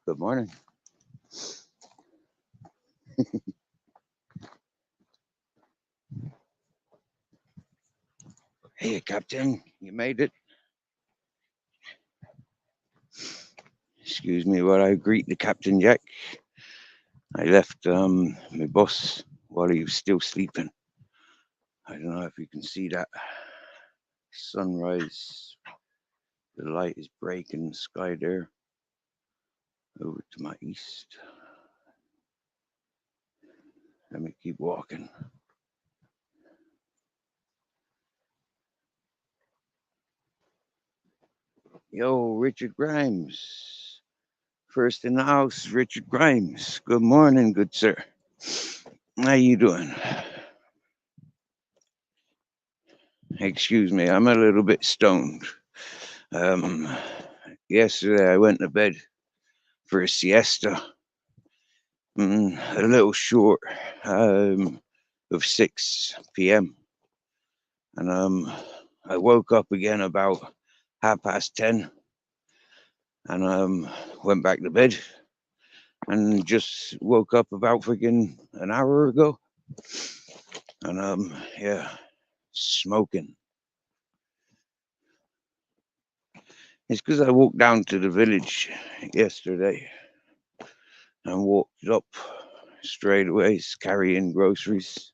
Good morning. Hey, Captain, you made it. Excuse me while I greet the Captain Jack. I left my boss while he was still sleeping. I don't know if you can see that sunrise. The light is breaking the sky there over to my east. Let me keep walking. Yo, Richard Grimes. First in the house, Richard Grimes. Good morning, good sir. How you doing? Excuse me, I'm a little bit stoned. Um, Yesterday I went to bed for a siesta, a little short of 6 p.m. And I woke up again about 10:30 and went back to bed and just woke up about freaking an hour ago. And yeah, smoking. It's because I walked down to the village yesterday and walked up straight away carrying groceries.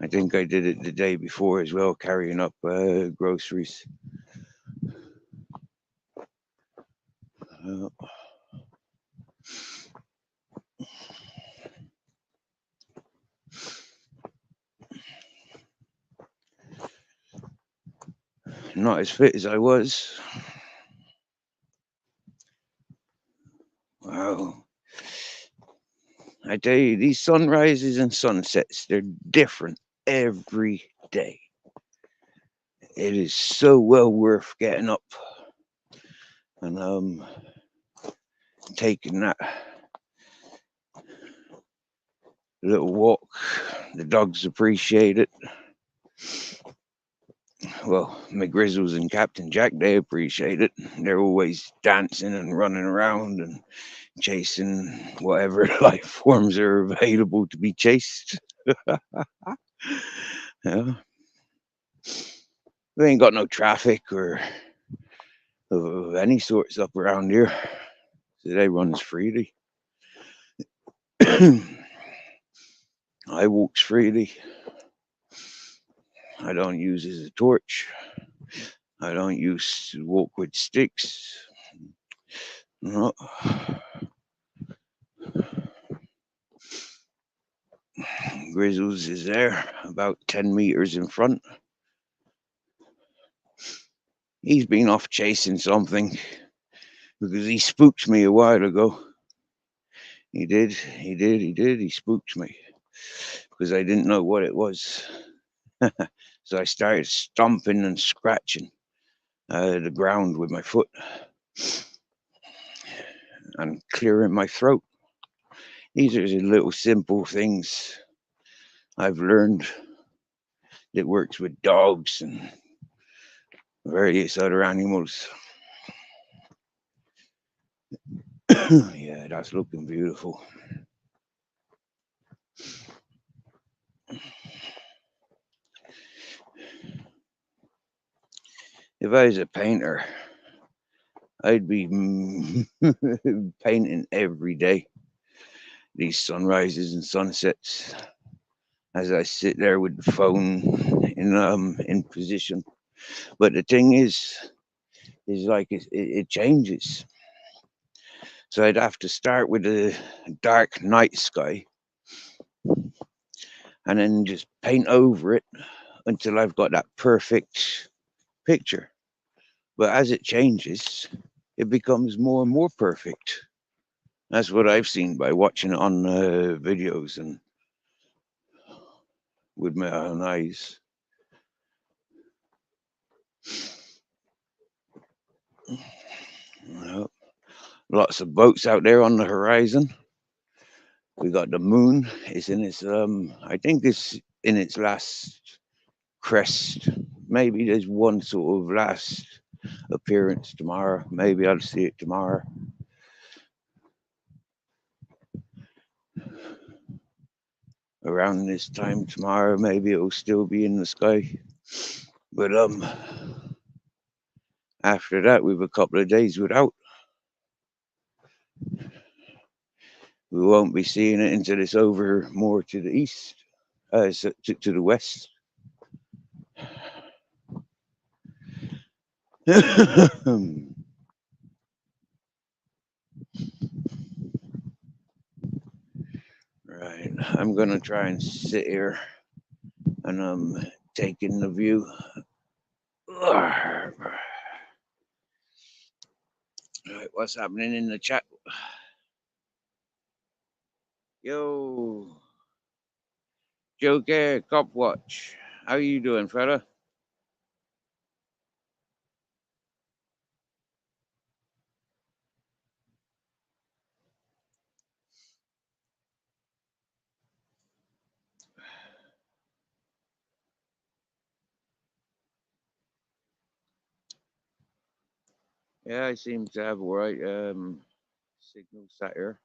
I think I did it the day before as well, carrying up groceries. Uh, Not as fit as I was. Wow. I tell you, these sunrises and sunsets, they're different every day. It is so well worth getting up and taking that little walk. The dogs appreciate it. Well, McGrizzles and Captain Jack, they appreciate it. They're always dancing and running around and chasing whatever life forms are available to be chased. Yeah. We ain't got no traffic or of any sorts up around here. So they runs freely. I walks freely. I don't use as a torch. I don't use to walk with sticks. No. Grizzles is there, about 10 meters in front. He's been off chasing something because he spooked me a while ago. He did. He spooked me because I didn't know what it was. So I started stomping and scratching the ground with my foot and clearing my throat. These are the little simple things I've learned that works with dogs and various other animals. Yeah, that's looking beautiful. If I was a painter, I'd be painting every day these sunrises and sunsets as I sit there with the phone in position. But the thing is like it changes. So I'd have to start with a dark night sky and then just paint over it until I've got that perfect picture. But as it changes, it becomes more and more perfect. That's what I've seen by watching it on videos and with my own eyes. Well, lots of boats out there on the horizon. We got the moon. It's in its I think it's in its last crest. Maybe there's one sort of last appearance tomorrow. Maybe I'll see it tomorrow. around this time tomorrow. Maybe it will still be in the sky. But after that, we've a couple of days without. We won't be seeing it until it's over more to the east, to the west. Right, I'm gonna try and sit here and take in the view. Right, what's happening in the chat? Yo, Joker, Cop Watch. How you doing, fella? Yeah, I seem to have all right signal sat here.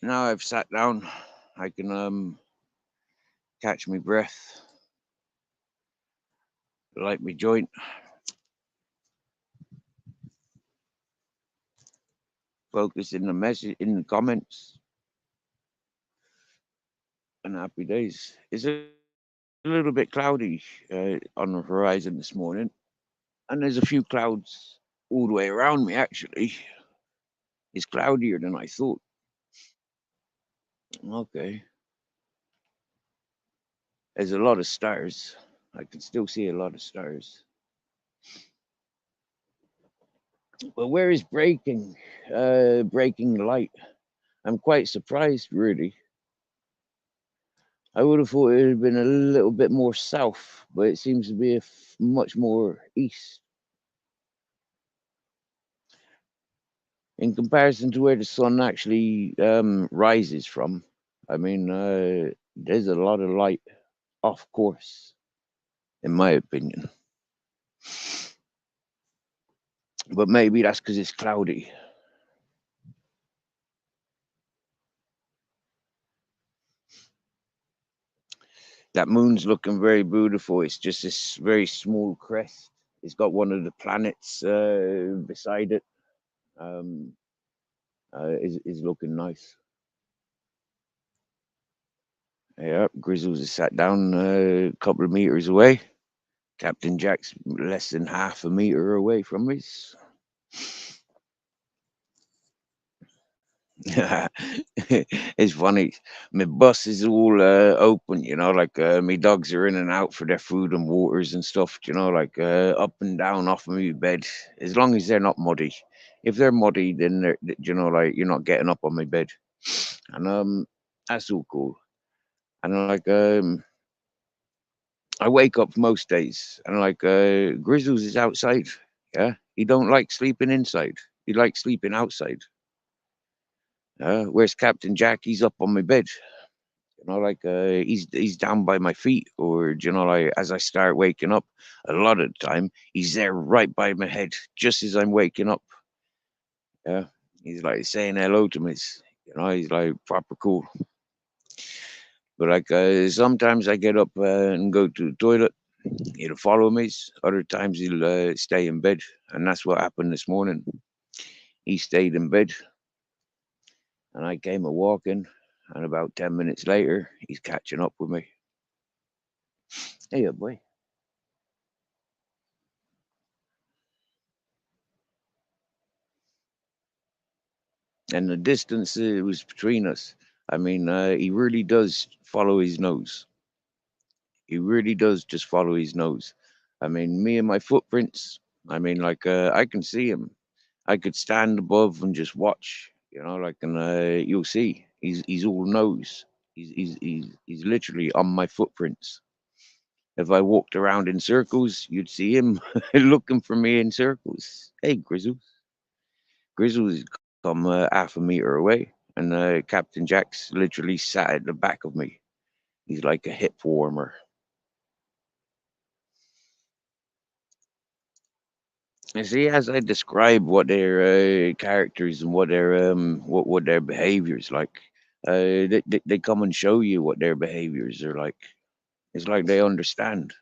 Now I've sat down, I can catch my breath, light my joint, focus in the message in the comments, and happy days. It's a little bit cloudy on the horizon this morning, and there's a few clouds all the way around me. Actually, it's cloudier than I thought. Okay, there's a lot of stars. I can still see a lot of stars. But where is breaking? Breaking light. I'm quite surprised, really. I would have thought it would have been a little bit more south, but it seems to be much more east. In comparison to where the sun actually rises from. I mean, there's a lot of light off course, in my opinion. But maybe that's because it's cloudy. That moon's looking very beautiful. It's just this very small crest. It's got one of the planets beside it. Um, is looking nice. Yeah, Grizzles is sat down a couple of meters away. Captain Jack's less than half a meter away from us. It's funny. My bus is all open, like my dogs are in and out for their food and waters and stuff, like up and down off of my bed, as long as they're not muddy. If they're muddy, then like you're not getting up on my bed, and that's all cool. And like I wake up most days, and like Grizzles is outside. Yeah, he don't like sleeping inside. He likes sleeping outside. Where's Captain Jack? He's up on my bed. Like he's down by my feet, or like as I start waking up, a lot of the time he's there right by my head, just as I'm waking up. Yeah, he's like saying hello to me. He's like proper cool. But like sometimes I get up and go to the toilet. He'll follow me. Other times he'll stay in bed, and that's what happened this morning. He stayed in bed, and I came a walking, and about 10 minutes later, he's catching up with me. Hey, boy. And the distance was between us. I mean, he really does follow his nose. He really does just follow his nose. I mean, me and my footprints. I mean, like I can see him. I could stand above and just watch. Like, and you'll see. He's all nose. He's literally on my footprints. If I walked around in circles, you'd see him looking for me in circles. Hey, Grizzles. Grizzles come half a meter away, and Captain Jack's literally sat at the back of me. He's like a hip warmer. You see, as I describe what their characters and what their behaviors like, they come and show you what their behaviors are like. It's like they understand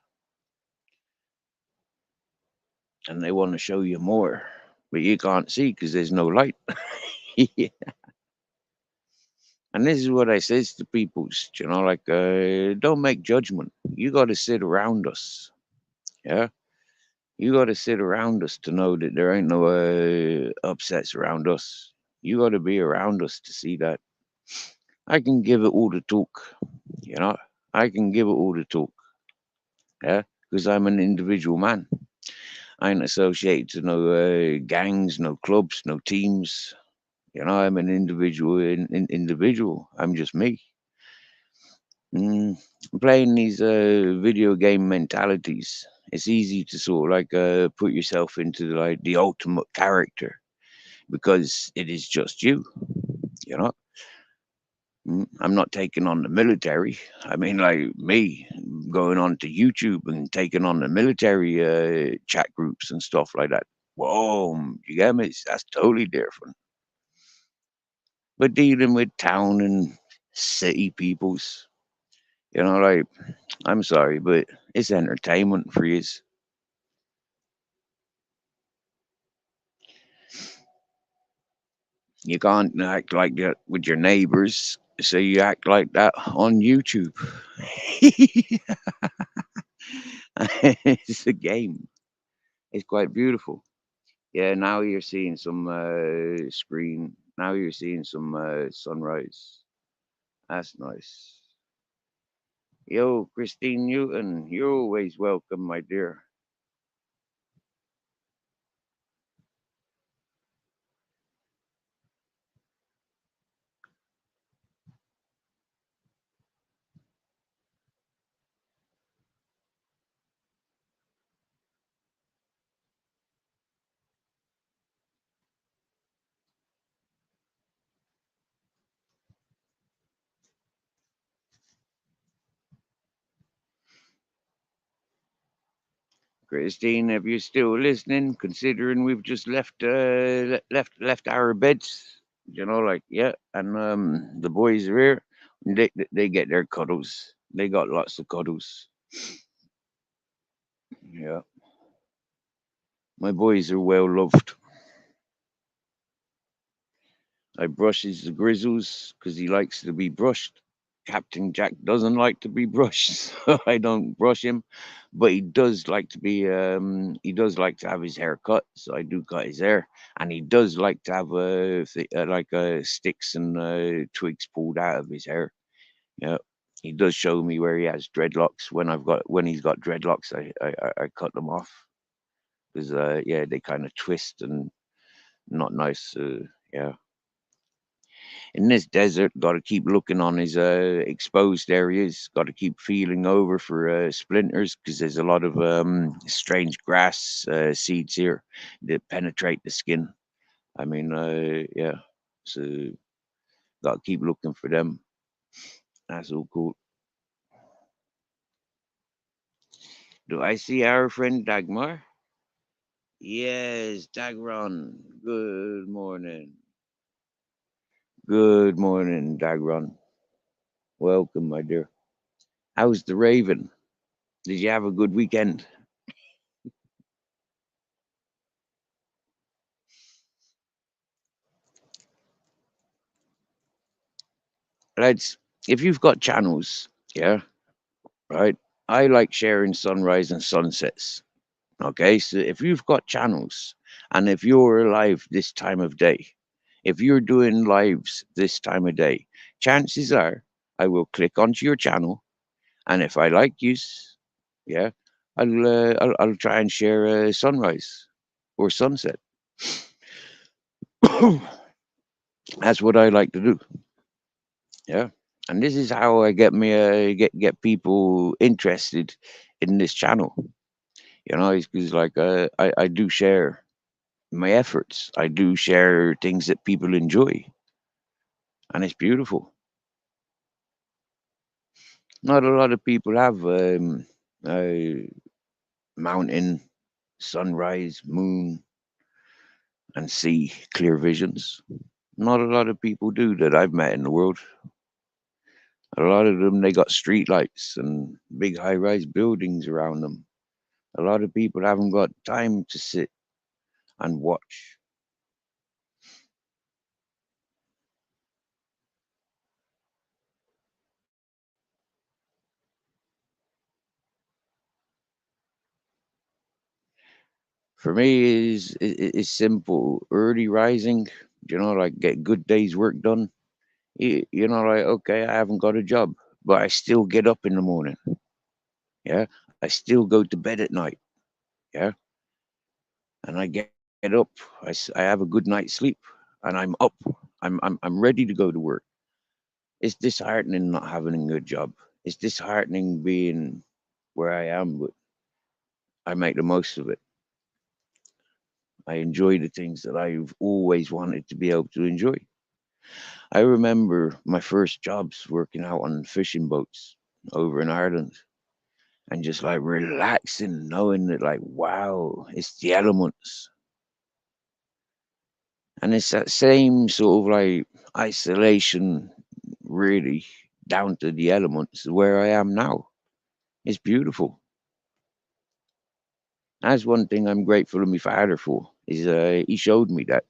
and they want to show you more, but you can't see because there's no light. Yeah. And this is what I says to people, like, don't make judgment. You got to sit around us. Yeah. You got to sit around us to know that there ain't no upsets around us. You got to be around us to see that. I can give it all the talk, you know. I can give it all the talk, yeah, because I'm an individual man. I ain't associated to no gangs, no clubs, no teams. I'm an individual. I'm just me. Mm, Playing these video game mentalities, it's easy to sort of like put yourself into like the ultimate character because it is just you. You know, I'm not taking on the military. I mean, like me going on to YouTube and taking on the military chat groups and stuff like that. Whoa, you get me? That's totally different. But dealing with town and city peoples, like I'm sorry, but it's entertainment for you. You can't act like that with your neighbors, so you act like that on YouTube. It's a game. It's quite beautiful. Yeah, now you're seeing some screen. Now you're seeing some sunrise. That's nice. Yo, Christine Newton, you're always welcome, my dear. Christine, if you're still listening, considering we've just left our beds, like yeah, and the boys are here. They get their cuddles. They got lots of cuddles. Yeah, my boys are well loved. I brushes the Grizzles because he likes to be brushed. Captain Jack doesn't like to be brushed, so I don't brush him. But he does like to have his hair cut, so I do cut his hair. And he does like to have sticks and twigs pulled out of his hair. Yeah, he does show me where he has dreadlocks. When he's got dreadlocks, I cut them off because yeah, they kind of twist and not nice. Yeah. In this desert, got to keep looking on his exposed areas. Got to keep feeling over for splinters because there's a lot of strange grass seeds here that penetrate the skin. I mean, yeah. So got to keep looking for them. That's all cool. Do I see our friend Dagmar? Yes, Dagron. Good morning. Good morning, Dagron. Welcome, my dear. How's the Raven? Did you have a good weekend? Lads, if you've got channels, yeah, right. I like sharing sunrise and sunsets. Okay, so if you've got channels, and if you're live this time of day, if you're doing lives this time of day, chances are I will click onto your channel, and if I like you, yeah, I'll try and share a sunrise or sunset. That's what I like to do. Yeah. And this is how I get people interested in this channel. It's because like I do share my efforts. I do share things that people enjoy, and it's beautiful. Not a lot of people have mountain, sunrise, moon, and sea clear visions. Not a lot of people do that I've met in the world. A lot of them, they got street lights and big high rise buildings around them. A lot of people haven't got time to sit and watch. For me, is simple. Early rising, like get good day's work done. Like okay, I haven't got a job, but I still get up in the morning. Yeah, I still go to bed at night. Yeah, and I get up. I have a good night's sleep, and I'm up. I'm ready to go to work. It's disheartening not having a good job. It's disheartening being where I am, but I make the most of it. I enjoy the things that I've always wanted to be able to enjoy. I remember my first jobs working out on fishing boats over in Ireland and just like relaxing, knowing that, like, wow, it's the elements. And it's that same sort of like isolation, really, down to the elements where I am now. It's beautiful. That's one thing I'm grateful to my father for. Is he showed me that.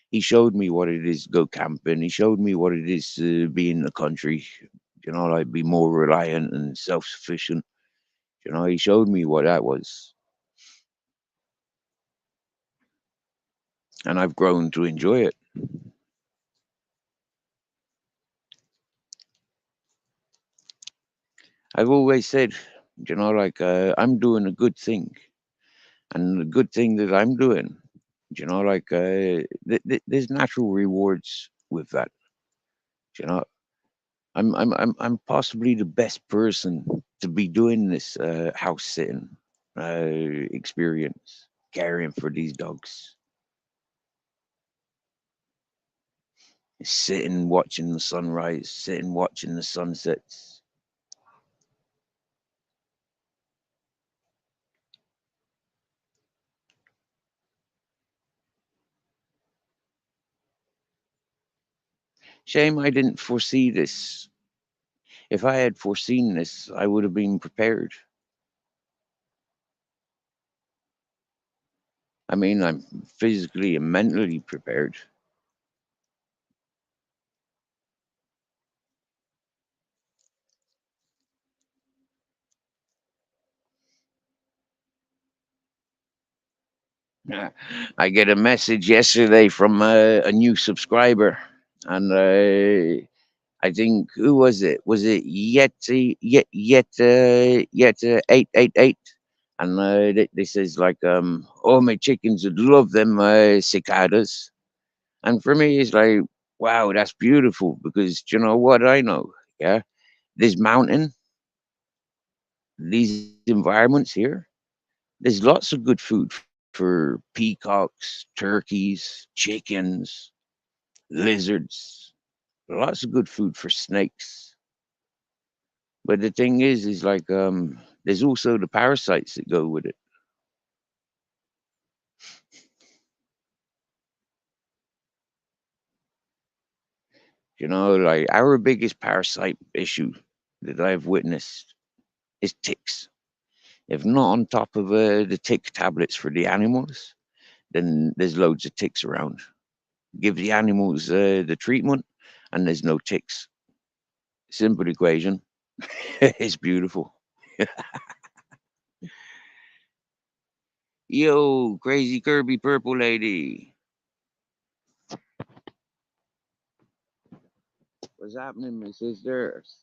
He showed me what it is to go camping. He showed me what it is to be in the country. Like be more reliant and self sufficient. He showed me what that was, and I've grown to enjoy it. I've always said, like I'm doing a good thing, and the good thing that I'm doing, like there's natural rewards with that. You know, I'm possibly the best person to be doing this house sitting experience, caring for these dogs, sitting watching the sunrise, sitting watching the sunsets. Shame I didn't foresee this. If I had foreseen this, I would have been prepared. I mean, I'm physically and mentally prepared. I get a message yesterday from a new subscriber, and I think, who was it? Was it Yet 888? And they says like, oh, my chickens would love them cicadas. And for me, it's like, wow, that's beautiful, because you know what I know, yeah, this mountain, these environments here, there's lots of good food for peacocks, turkeys, chickens, lizards. Lots of good food for snakes. But the thing is like there's also the parasites that go with it. Like our biggest parasite issue that I've witnessed is ticks. If not on top of the tick tablets for the animals, then there's loads of ticks around. Give the animals the treatment, and there's no ticks. Simple equation. It's beautiful. Yo, crazy Kirby purple lady. What's happening, my sisters?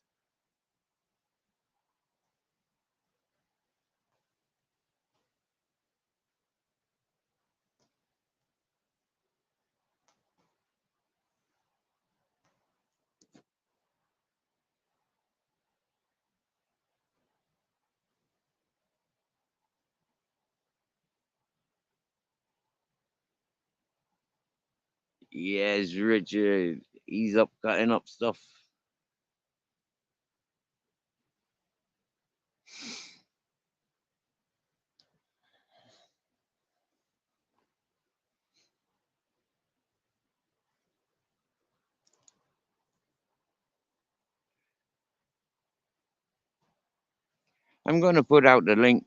Yes, Richard. He's up cutting up stuff. I'm gonna put out the link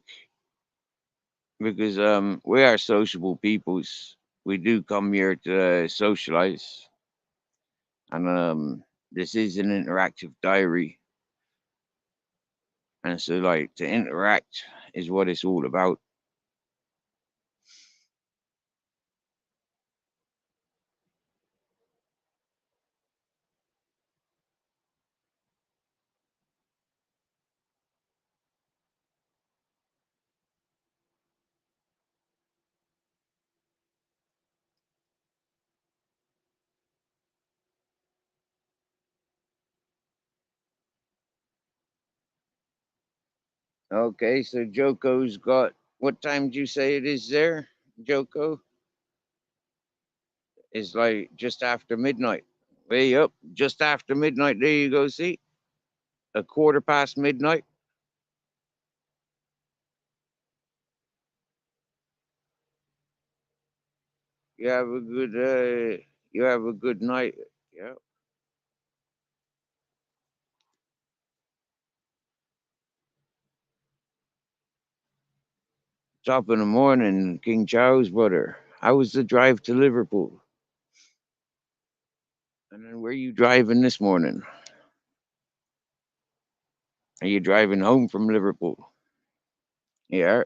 because we are sociable peoples. We do come here to socialize, and this is an interactive diary, and so like to interact is what it's all about. Okay, so Joko's got what time did you say it is there, Joko? It's like just after midnight. Way up, just after midnight. There you go. See, a quarter past midnight. You have a good. You have a good night. Yeah. Top of the morning, King Charles, brother. How was the drive to Liverpool? And then where you driving this morning? Are you driving home from Liverpool? Yeah.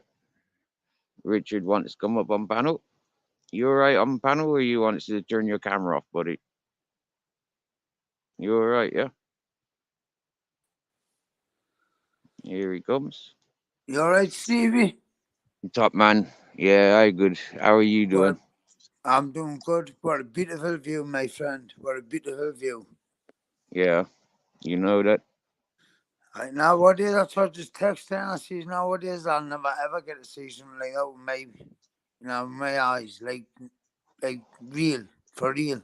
Richard wants to come up on panel. You all right on panel, or you want to turn your camera off, buddy? You all right? Yeah. Here he comes. You all right, Stevie? Top man. Yeah, I good. How are you doing? Well, I'm doing good. What a beautiful view, my friend. What a beautiful view. Yeah. You know that. Nowadays, that's what just texting. I see nowadays, I'll never ever get to see something like that with my eyes, like real, for real.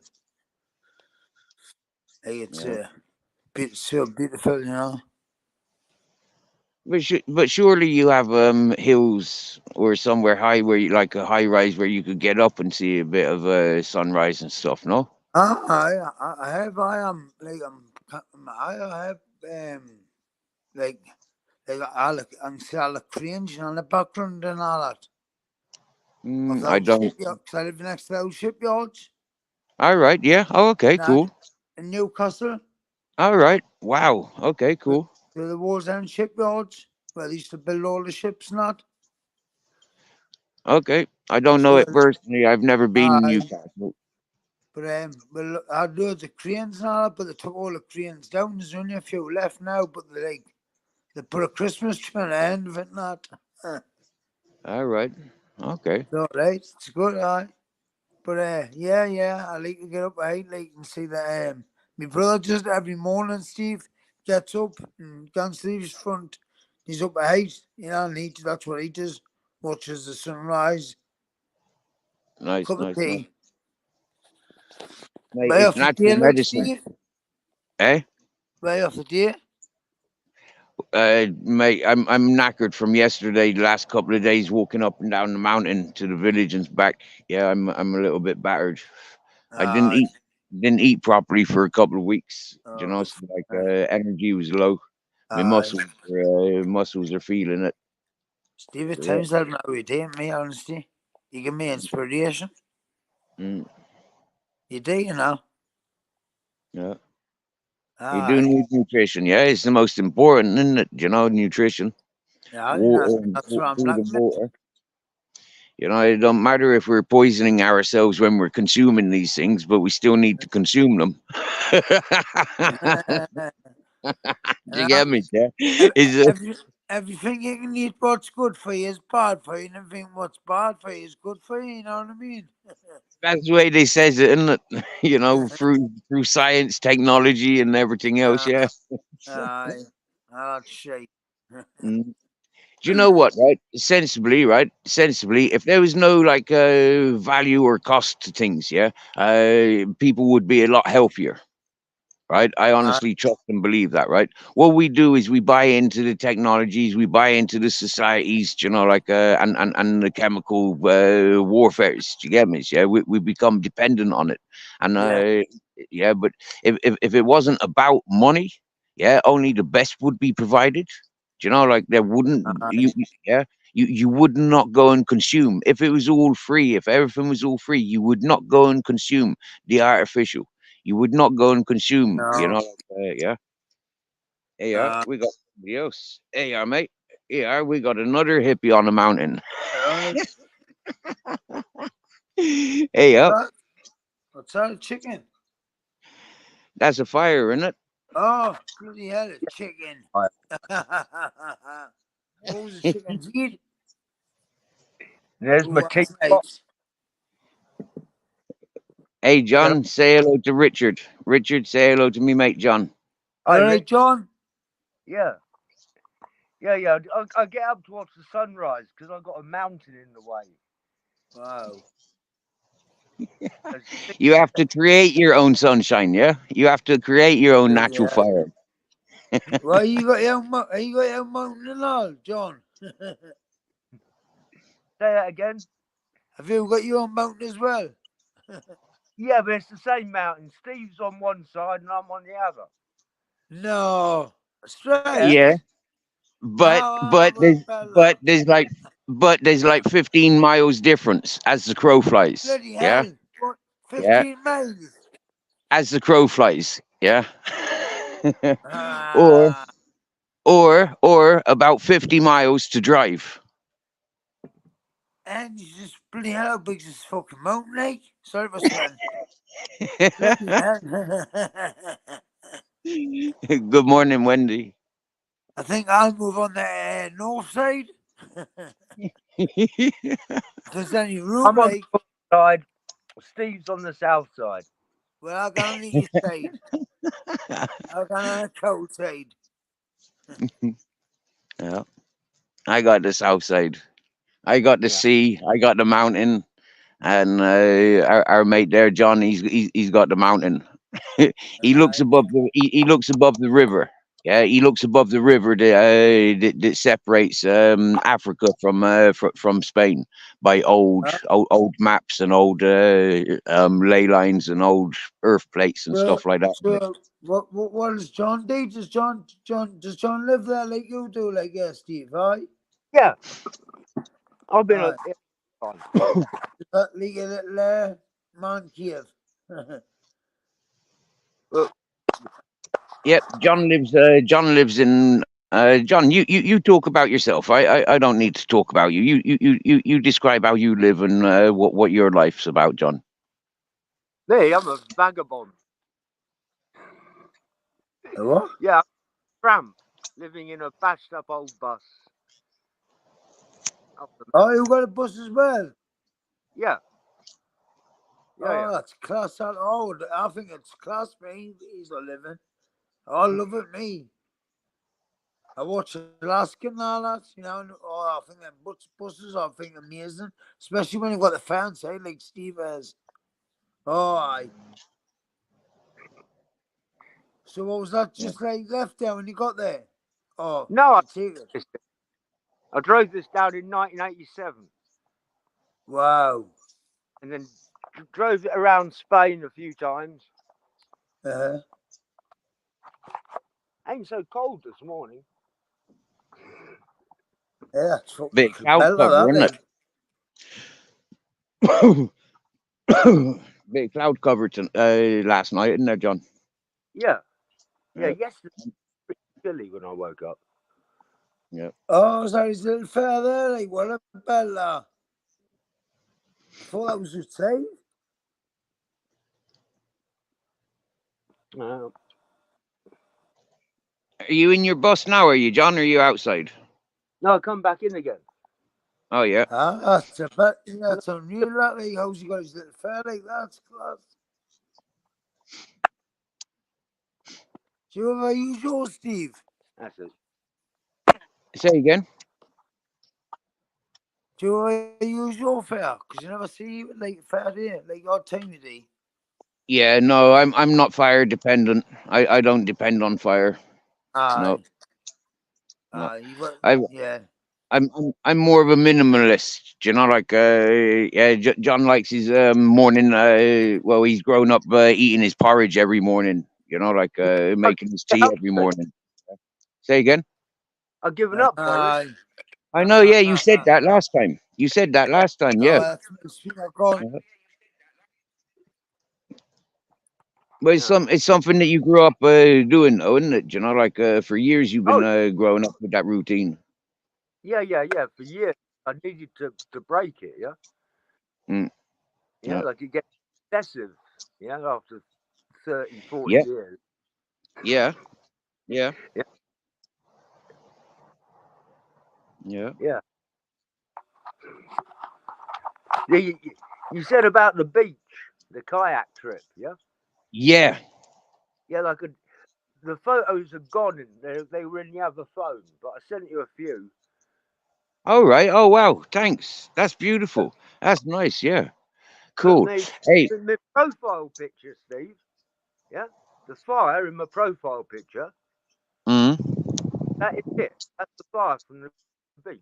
Like it's Yeah. so beautiful. But surely you have hills or somewhere high where you like a high rise where you could get up and see a bit of sunrise and stuff. No. I am I have like I can see all the cranes on the background and all that. Of I those don't. shipyards, 'cause I live next to those shipyards All right. Yeah. Oh, okay. in, Cool. in Newcastle, All right. Wow. Okay. to Cool. the Wallsend shipyards, where they used to build all the ships and that. Okay. I don't know So, it personally. I've never been in uh, Newcastle. well, I had loads of cranes and all that, but they took all the cranes down. There's only a few left now, but they put a Christmas tree on the end of it and that. All right. Okay. So, right, it's good, But yeah, I like to get up late, like and see that. My brother just every morning, Steve gets up and goes to his front. He's up at 8, and that's what he does. Watches the sunrise, Nice. cup of Nice. Nice. tea. Mate, Way it's off the natural day, like medicine. Steve. Eh? Way off the day. Mate, I'm knackered from yesterday. The last couple of days walking up and down the mountain to the village and back. Yeah, I'm a little bit battered. I Uh, didn't eat properly for a couple of weeks. You know, uh, so like energy was low. My uh, muscles are feeling it. Steve, at So yeah. times that now you do, me, honestly. You give me inspiration. Mm, You do. yeah. You do Aye. need nutrition. Yeah, it's the most important, isn't it? You know, nutrition, Yeah, water, and that's what I'm food and lacking at. water. You know, it don't matter if we're poisoning ourselves when we're consuming these things, but we still need to consume them. Do you Uh, get me? Yeah. Ev- Is every, everything you can eat what's good for you is bad for you, and everything what's bad for you is good for you, you know what I mean? that's the way they says it, isn't it? You know, through science, technology, and everything else. uh, Yeah. aye, that's shit. Mm. Do you know what? Right, sensibly, right, sensibly. If there was no like value or cost to things, yeah, people would be a lot healthier. Right? I Aye, honestly trust and believe that, right? What we do is we buy into the technologies, we buy into the societies, you know, like and the chemical warfares. Do you get me? Yeah, we become dependent on it, and yeah, yeah, but if it wasn't about money, yeah, only the best would be provided. Do you know, like there wouldn't yeah, you would not go and consume if it was all free. If everything was all free, you would not go and consume the artificial. You would not go and consume. You No. know, yeah. Hey, we got somebody else. Hey, mate. Hey, we got another hippie on the mountain. Right. Hey, What's that? Chicken? that's a fire, isn't it? Oh, bloody hell, a chicken. Right. What was the chicken's eat? There's my Ooh, that's teapot. nice. Hey, John, say hello to Richard. Richard, say hello to me, mate, John. All Hi, right, Rick. John. Yeah. I get up to watch the sunrise because I've got a mountain in the way. Wow. You have to create your own sunshine, yeah? You have to create your own natural Yeah. fire. Well, you got your mountain and all, John. Say that again. Have you got your own mountain as well? Yeah, but it's the same mountain. Steve's on one side and I'm on the other. No. Straight. Yeah. But there's like 15 miles difference as the crow flies. Bloody Yeah. hell. What, 15 miles? As the crow flies. Yeah. Ah, or about 50 miles to drive. and you just bloody hell, how big's this fucking mountain lake? Sorry for swearing. Bloody hell. Good morning, Wendy. I think I'll move on the north side. If there's any room, I'm on like, the north side. Steve's on the south side. well, I'll go on the east side. I'll go on the cold side. Yeah. I got the south side. I got the Yeah. sea. I got the mountain. And our mate there, John, he's got the mountain. He looks above he looks above the river. Yeah, he looks above the river that separates Africa from Spain by old maps and old ley lines and old earth plates and stuff like that. So what does John do? Does John live there like you do, like Steve, right? Yeah. I've been Right. on. Like a little man cave. Yep, John lives in John, you talk about yourself. I don't need to talk about you. You describe how you live and what your life's about, John. Me, I'm a vagabond. A what? Yeah, tramp, living in a bashed up old bus. Oh, you got a bus as well? Yeah. Oh, that's class. Oh, I think it's class, me. He's a living. I love it, me. I watch Alaska and all that, you know. And, I think them buses, I think amazing, especially when you've got the fans, like Steve has. Oh, aye. So what was that? Just like left there when you got there? Oh, No, take it. I drove this down in 1987 Wow. and then drove it around Spain a few times. Ain't so cold this morning. Yeah, it's fucking Big cloud propeller, cover, that, isn't it? Big cloud cover last night, isn't there, John? Yeah. Yeah. Yesterday was pretty chilly when I woke up. Yeah. Oh, so his little fella, like, what a bella. I thought that was just safe. Are you in your bus now, are you, John, or are you outside? No, I come back in again. Oh, yeah. That's unreal, that, like, how's he got his little fella, like, that's class. Do you ever use yours, Steve? That's it. Say again. Do you ever use your fare? Because you never see, like, fare here, like, your time you do. Yeah, no, I'm not fire dependent. I don't depend on fire. No. Yeah. I'm more of a minimalist, you know, like John likes his morning well, he's grown up eating his porridge every morning, you know, like making his tea every morning. Say again. I've given up, fellas. Aye. I know, yeah, you said that last time. You said that last time, Oh, yeah. that's the sweet I call it. Yeah. But it's something that you grew up doing, though, isn't it? You know, like for years you've been Oh, growing up with that routine. yeah. For years, I needed to break it. Yeah. Mm, Yeah, yeah, like it gets excessive. Yeah, after 30, 40 yeah, years. yeah, yeah, Yeah, yeah, yeah. Yeah, you said about the beach, the kayak trip. Yeah, yeah. yeah. The photos are gone, and they were in the other phone, but I sent you a few. All right. Oh wow. Thanks. That's beautiful. That's nice. Yeah. But Cool. Hey. my profile picture, Steve. Yeah, the fire in my profile picture. Mm, That is it. That's the fire from the beach.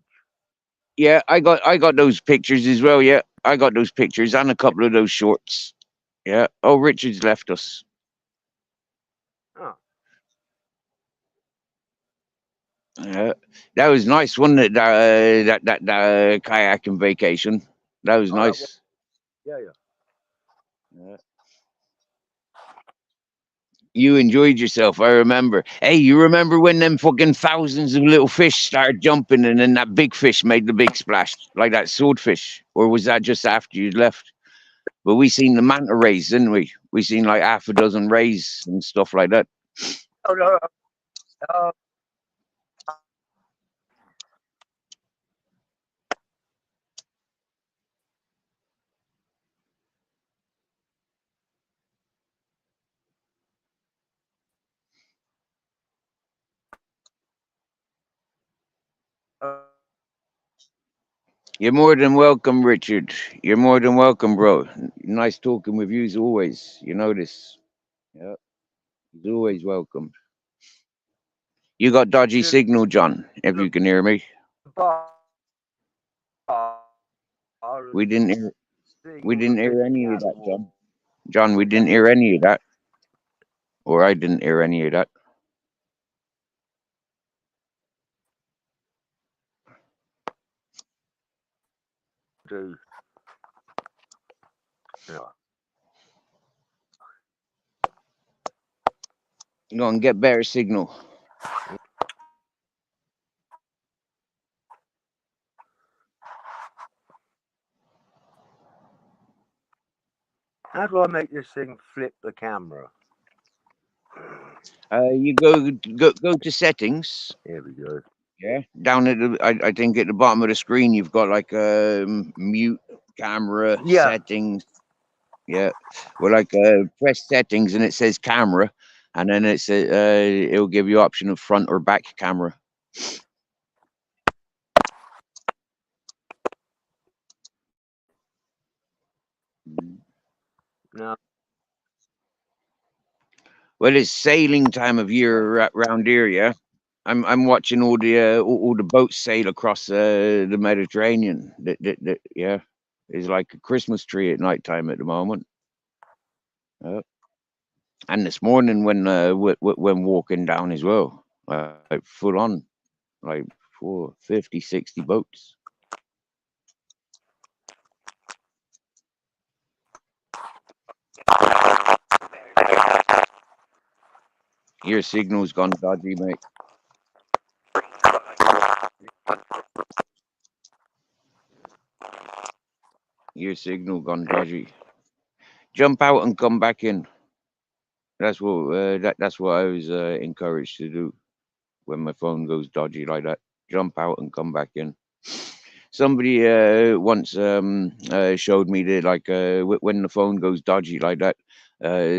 yeah, I got those pictures as well. Yeah, I got those pictures and a couple of those shorts. Yeah. Oh, Richard's left us. Oh, Yeah, that was nice, wasn't it? That kayaking vacation. That was oh, that was, nice. yeah. Yeah. You enjoyed yourself, I remember. Hey, you remember when them fucking thousands of little fish started jumping and then that big fish made the big splash, like that swordfish? Or was that just after you'd left? But we seen the manta rays, didn't we? We seen like half a dozen rays and stuff like that. Oh no. Uh, uh, You're more than welcome, Richard. You're more than welcome, bro. Nice talking with you as always. You know this. Yeah, he's always welcome. You got dodgy to signal, John, if the you can hear me. bar We and didn't hear seeing we all the didn't hear fish any of that, now. John. John, we didn't hear any of that. Or I didn't hear any of that. Do yeah. Go and get better signal. How do I make this thing flip the camera? You go to settings. Here we go. Yeah, down at I think at the bottom of the screen you've got like mute camera Yeah. settings. Yeah, well, like press settings and it says camera, and then it'll give you option of front or back camera. No. Well, it's sailing time of year around here. Yeah, I'm watching all the boats sail across the Mediterranean. Yeah, it's like a Christmas tree at night time at the moment. And this morning when walking down as well, like full on, like 50, 60 boats. Your signal's gone dodgy, mate. Your signal gone dodgy. Jump out and come back in. That's what I was encouraged to do when my phone goes dodgy like that. Jump out and come back in. Somebody once showed me that like when the phone goes dodgy like that,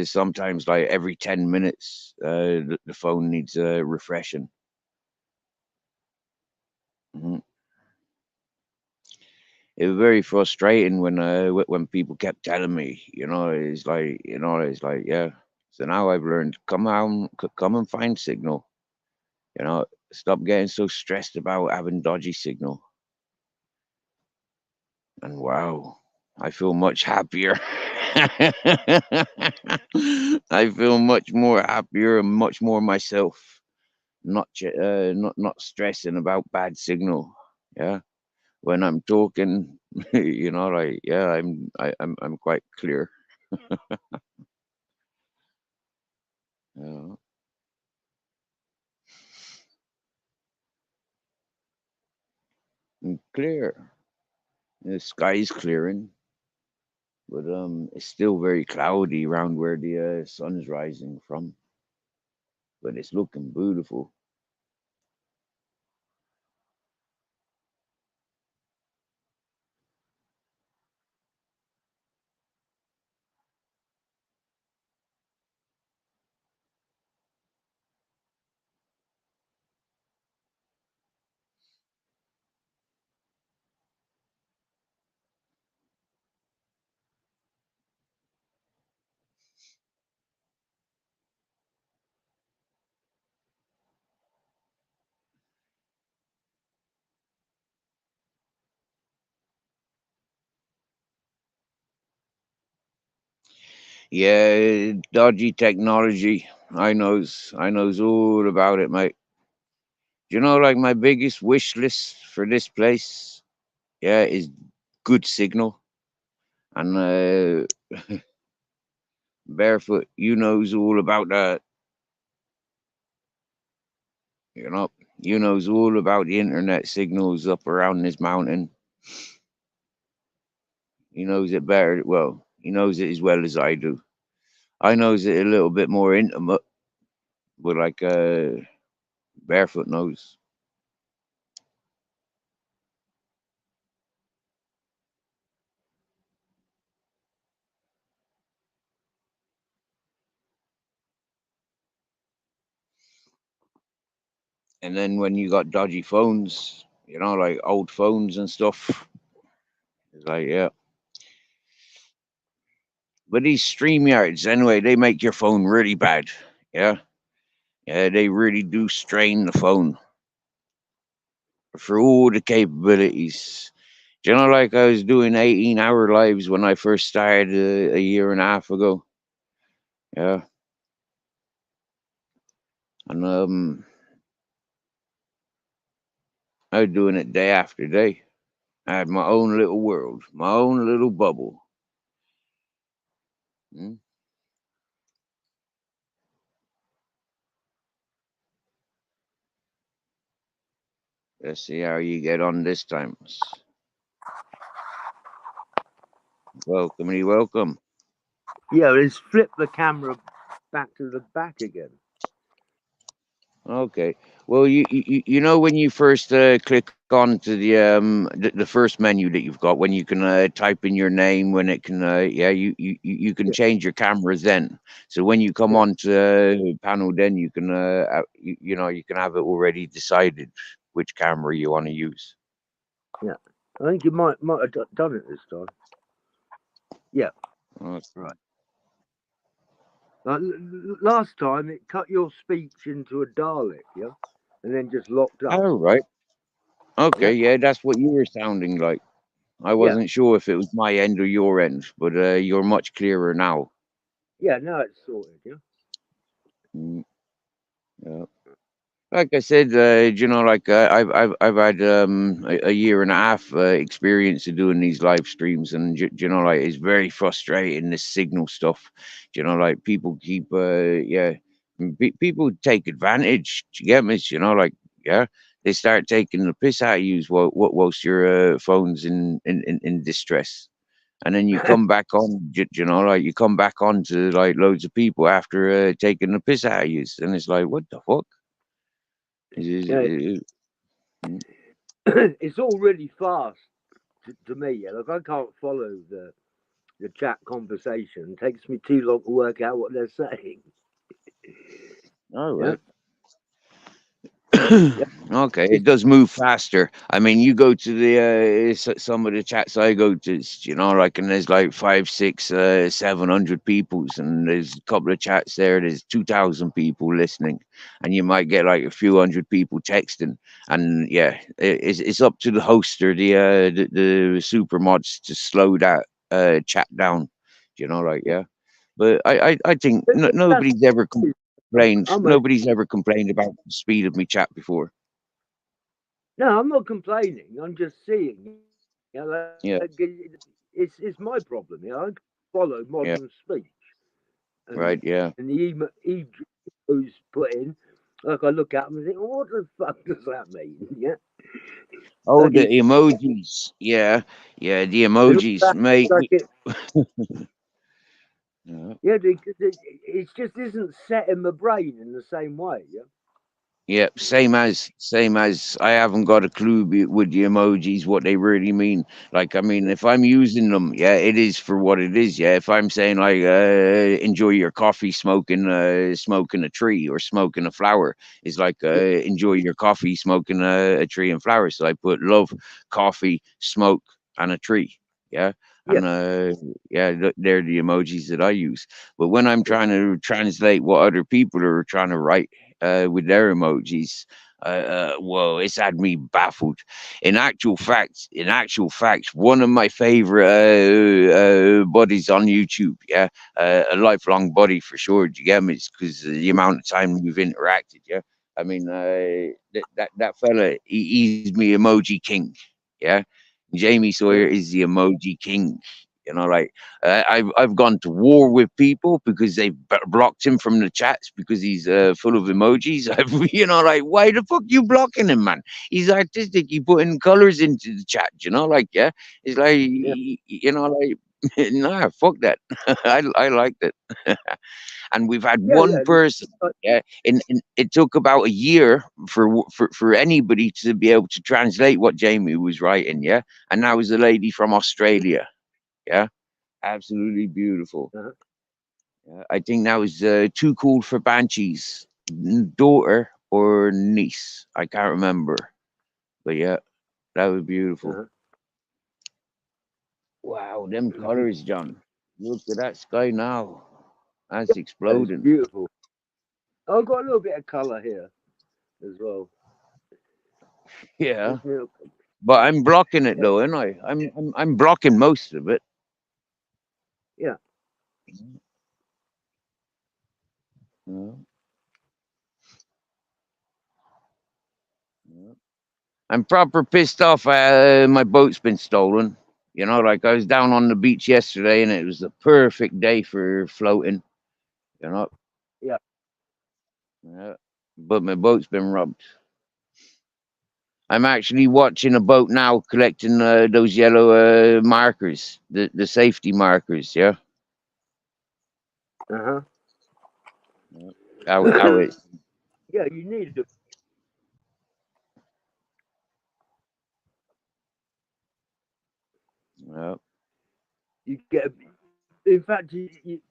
sometimes like every 10 minutes the phone needs refreshing. Mhm. It was very frustrating when people kept telling me, it's like, yeah. So now I've learned, come and find signal. Stop getting so stressed about having dodgy signal. And wow, I feel much happier. I feel much more happier and much more myself. not stressing about bad signal. Yeah, when I'm talking, like yeah, I'm quite clear. Yeah. Clear. The sky's clearing, but it's still very cloudy around where the sun's rising from. But it's looking beautiful. Yeah, dodgy technology. I knows all about it, mate. Like my biggest wish list for this place, yeah, is good signal. And Barefoot, you knows all about that. You know, you knows all about the internet signals up around this mountain. He knows it better. Well, he knows it as well as I do. I knows it a little bit more intimate, but like Barefoot knows. And then when you got dodgy phones, like old phones and stuff, it's like yeah. But these stream yards, anyway, they make your phone really bad. Yeah, yeah, they really do strain the phone for all the capabilities. Like I was doing 18-hour lives when I first started a year and a half ago. Yeah, and I was doing it day after day. I had my own little world, my own little bubble. Mm. Let's see how you get on this time. Welcome, welcome. Yeah, let's flip the camera back to the back again. Okay. Well, you know when you first click onto the first menu that you've got, when you can type in your name, when it can yeah, you can Yeah. change your cameras then. So when you come Yeah. onto panel, then you can you can have it already decided which camera you want to use. Yeah. I think you might have done it this time. Yeah. Okay. Right. Last time it cut your speech into a Dalek, yeah, and then just locked up. All right. Yeah. Okay. Yeah, that's what you were sounding like. I Yeah. wasn't sure if it was my end or your end, but you're much clearer now. Yeah. Now it's sorted. Yeah. Mm, yeah. Like I said, like I've had a year and a half experience of doing these live streams, and like it's very frustrating this signal stuff. Like people keep yeah, people take advantage. Do you get me? Like yeah, they start taking the piss out of you whilst your phone's in distress. And then you come back on, like you come back on to like loads of people after taking the piss out of you, and it's like, what the fuck? Yeah. Mm. It's all really fast to me. Yeah. Like I can't follow the chat conversation. It takes me too long to work out what they're saying. All Yeah. right. Okay, it does move faster. I mean, you go to the some of the chats I go to, like, and there's like 5, 6, 700 peoples, and there's a couple of chats there. There's 2,000 people listening, and you might get like a few hundred people texting. And yeah, it's up to the host or the super mods to slow that chat down. Like yeah, but I think But that's nobody's ever. complained. I'm a, Nobody's ever complained about the speed of me chat before. no, I'm not complaining. I'm just seeing. You know, like, Yeah, it's my problem. You know, I follow yeah, modern speech, right, yeah. and the who's put in. Like I look at them and think, what the fuck does that mean? Yeah, Oh, like the it's emojis. Yeah, yeah, the it looks emojis, mate. like it. Yeah. Yeah, it just isn't set in my brain in the same way. Yeah. Yeah, same as I haven't got a clue with the emojis what they really mean. Like, I mean, if I'm using them, yeah, it is for what it is. Yeah, if I'm saying like enjoy your coffee smoking a tree or smoking a flower, it's like enjoy your coffee smoking a tree and flower. So I put love, coffee, smoke, and a tree. Yeah. Yeah. And yeah, they're the emojis that I use. But when I'm trying to translate what other people are trying to write with their emojis. Well, it's had me baffled. In actual fact, one of my favorite buddies on YouTube, yeah, a lifelong buddy for sure. Do you get me? It's because the amount of time we've interacted, yeah. I mean, that fella, he's me emoji king, yeah. Jamie Sawyer is the emoji king. You know, like I've gone to war with people because they've blocked him from the chats because he's full of emojis. You know, like why the fuck you blocking him, man? He's artistic. He putting colors into the chat. You know, like yeah, it's like Yeah. you know, like nah, fuck that. I liked it, and we've had Yeah. one Yeah. person. Yeah, and it took about a year for anybody to be able to translate what Jamie was writing. Yeah, and that was a lady from Australia. Yeah, absolutely beautiful. Uh-huh. I think that was Too Cool for Banshees, daughter or niece. I can't remember. But yeah, that was beautiful. Uh-huh. Wow, them colors, John. Look at that sky now. That's It's exploding. beautiful. I've got a little bit of colour here as well. Yeah. Just a little- But I'm blocking it Yeah. though, ain't I? I'm blocking most of it. Yeah. Yeah. Yeah. I'm proper pissed off. My boat's been stolen. You know, like I was down on the beach yesterday, and it was the perfect day for floating. You know, Yeah. yeah. But my boat's been robbed. I'm actually watching a boat now collecting those yellow markers, the safety markers. Yeah, Uh-huh. how it. Yeah, you need to. Yeah. You get. In fact,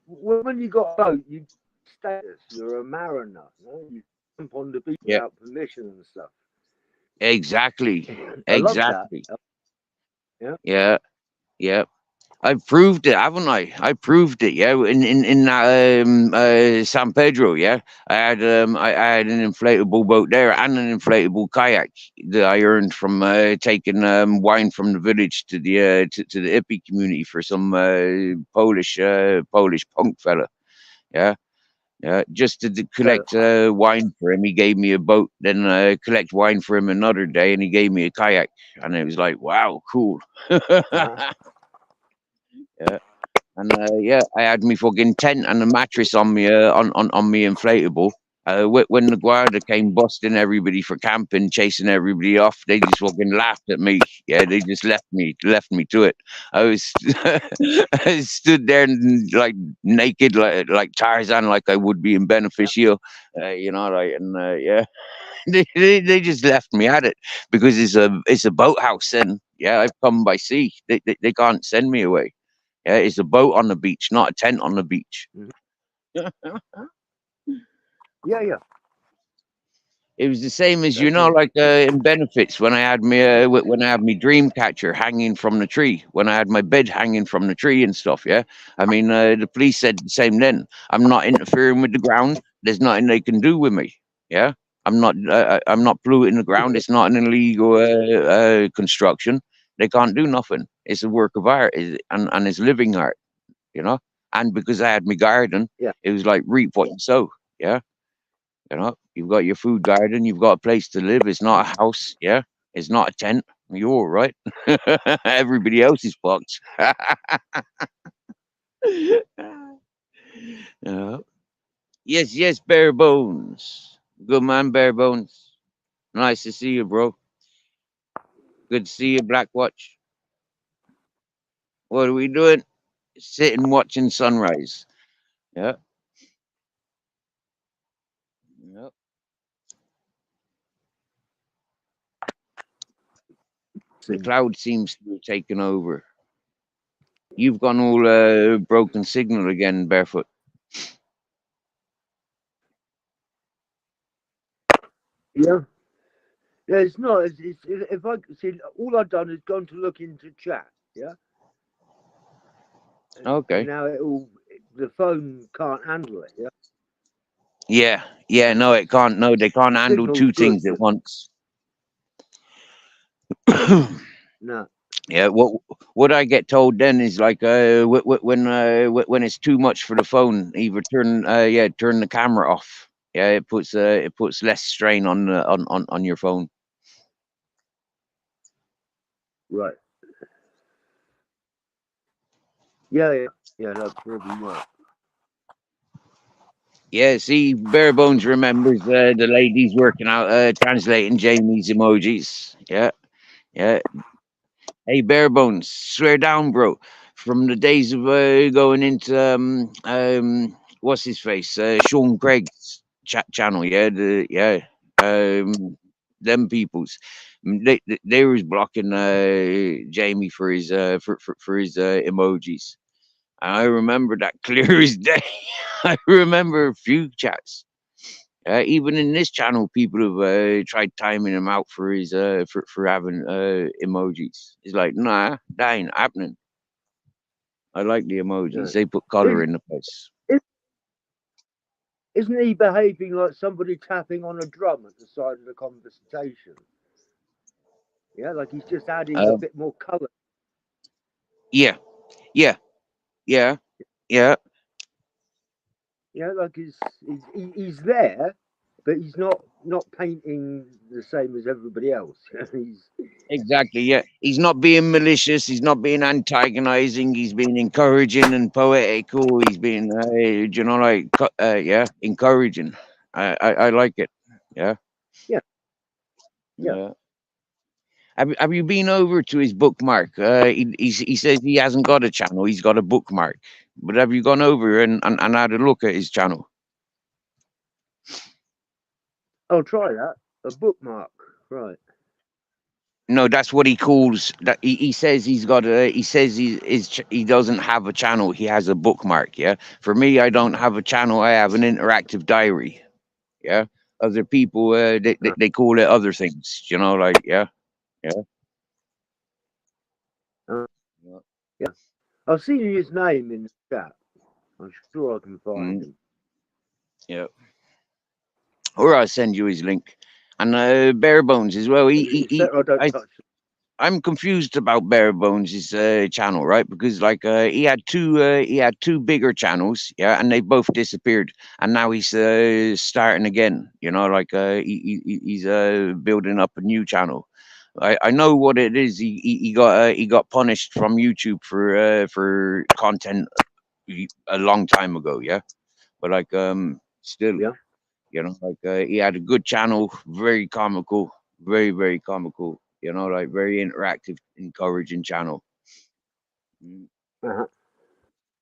when you got a boat, you status. You're a mariner. No? You jump on the beach Yeah. without permission and stuff. Exactly. I love that. Exactly. Yeah. Yeah. Yeah. I've proved it, haven't I? I proved it, yeah. In that San Pedro, yeah. I had an inflatable boat there and an inflatable kayak that I earned from taking wine from the village to the to the hippie community for some Polish punk fella, yeah. Yeah, just to collect wine for him. He gave me a boat, then collect wine for him another day, and he gave me a kayak, and it was like, wow, cool. Uh-huh. Yeah. And yeah, I had me fucking tent and a mattress on me on me inflatable. When the Guardia came busting everybody for camping, chasing everybody off, they just fucking laughed at me. Yeah, they just left me to it. I was I stood there like naked, like Tarzan, like I would be in Beneficio, you know, like and yeah, they just left me at it because it's a boathouse. And yeah, I've come by sea. They can't send me away. Yeah, it's a boat on the beach, not a tent on the beach. Yeah. Yeah. It was the same as That's it. like in benefits when I had me when I had my dream catcher hanging from the tree, when I had my bed hanging from the tree and stuff. Yeah, I mean the police said the same then. I'm not interfering with the ground. There's nothing they can do with me. Yeah, I'm not polluting the ground. It's not an illegal construction. They can't do nothing. It's a work of art, and it's living art. You know, and because I had my garden, Yeah. it was like reap what you sow. Yeah. You know, you've got your food garden, you've got a place to live. It's not a house, yeah. It's not a tent. You're all right. Everybody else is fucked. Yeah. Yes, yes, Bare Bones. Good man, Bare Bones. Nice to see you, bro. Good to see you, Black Watch. What are we doing? Sitting watching sunrise. Yeah. Yep. The cloud seems to have taken over. You've gone all broken signal again, Barefoot. Yeah. Yeah, it's not. If I see, all I've done is gone to look into chat. Yeah. Okay. And now the phone can't handle it. Yeah. Yeah, yeah, no, it can't. No, they can't handle Signal's two good. things at once. No. Yeah, what I get told then is like when it's too much for the phone, either turn the camera off. Yeah, it puts less strain on on your phone. Right. Yeah. That probably works. Yeah, see, Bare Bones remembers the ladies working out translating Jamie's emojis. Yeah, yeah. Hey, Bare Bones, swear down, bro. From the days of going into what's his face, Sean Craig's channel, yeah, them peoples, they was blocking Jamie for his for his emojis, and I remember that clear as day. I remember a few chats. Even in this channel, people have tried timing him out for his for having emojis. He's like, nah, that ain't happening. I like the emojis. No. They put color in the place. Isn't he behaving like somebody tapping on a drum at the side of the conversation? Yeah, like he's just adding a bit more color. Yeah, yeah, yeah, yeah. Yeah, like he's there, but he's not painting the same as everybody else. He's Exactly. Yeah, he's not being malicious. He's not being antagonizing. He's being encouraging and poetical. He's being, encouraging. I like it. Yeah. Yeah. Yeah. Have you been over to his bookmark? He says he hasn't got a channel. He's got a bookmark. But have you gone over and had a look at his channel? I'll try that. A bookmark, right? No, that's what he calls that. He says he's got a. He says he doesn't have a channel. He has a bookmark. Yeah. For me, I don't have a channel. I have an interactive diary. Yeah. Other people, they call it other things. You know, like yeah. Yeah. I've seen his name in the chat. I'm sure I can find him. Yeah. Or I'll send you his link. And Bare Bones as well. I'm confused about Bare Bones' channel, right? Because like he had two bigger channels, yeah, and they both disappeared, and now he's starting again. You know, like he's building up a new channel. I know what it is. He got punished from YouTube for content a long time ago, yeah. But like still, Yeah. you know, like he had a good channel, very comical, very comical. You know, like very interactive, encouraging channel. Uh-huh.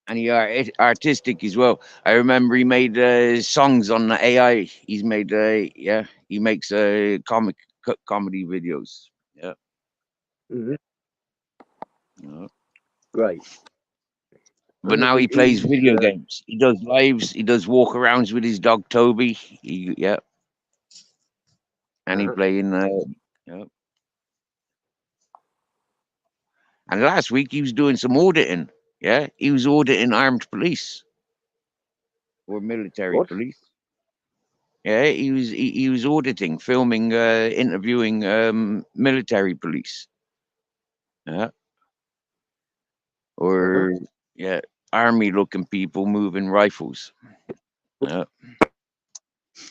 And he artistic as well. I remember he made songs on the AI. He's made he makes comedy videos. Yeah. Mm-hmm. Yeah. Great. But now he plays video games. He does lives. He does walkarounds with his dog Toby. And he playing. Yeah. And last week he was doing some auditing. Yeah, he was auditing armed police or military police. Yeah, he was auditing, filming, interviewing military police. Yeah, or yeah, army looking people moving rifles. Yeah.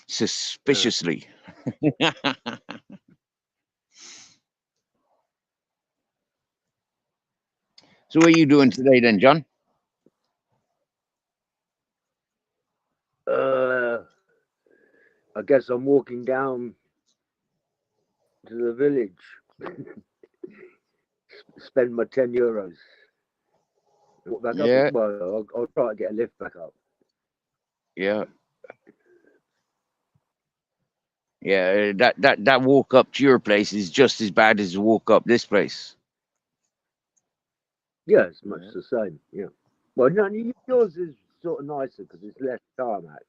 suspiciously. So what are you doing today then, John? I guess I'm walking down to the village. Spend my €10. Walk back Yeah. up. Well, I'll try to get a lift back up. Yeah. Yeah, that walk up to your place is just as bad as the walk up this place. Yeah, it's much the same. Yeah. Well, no, yours is sort of nicer because it's less tarmac.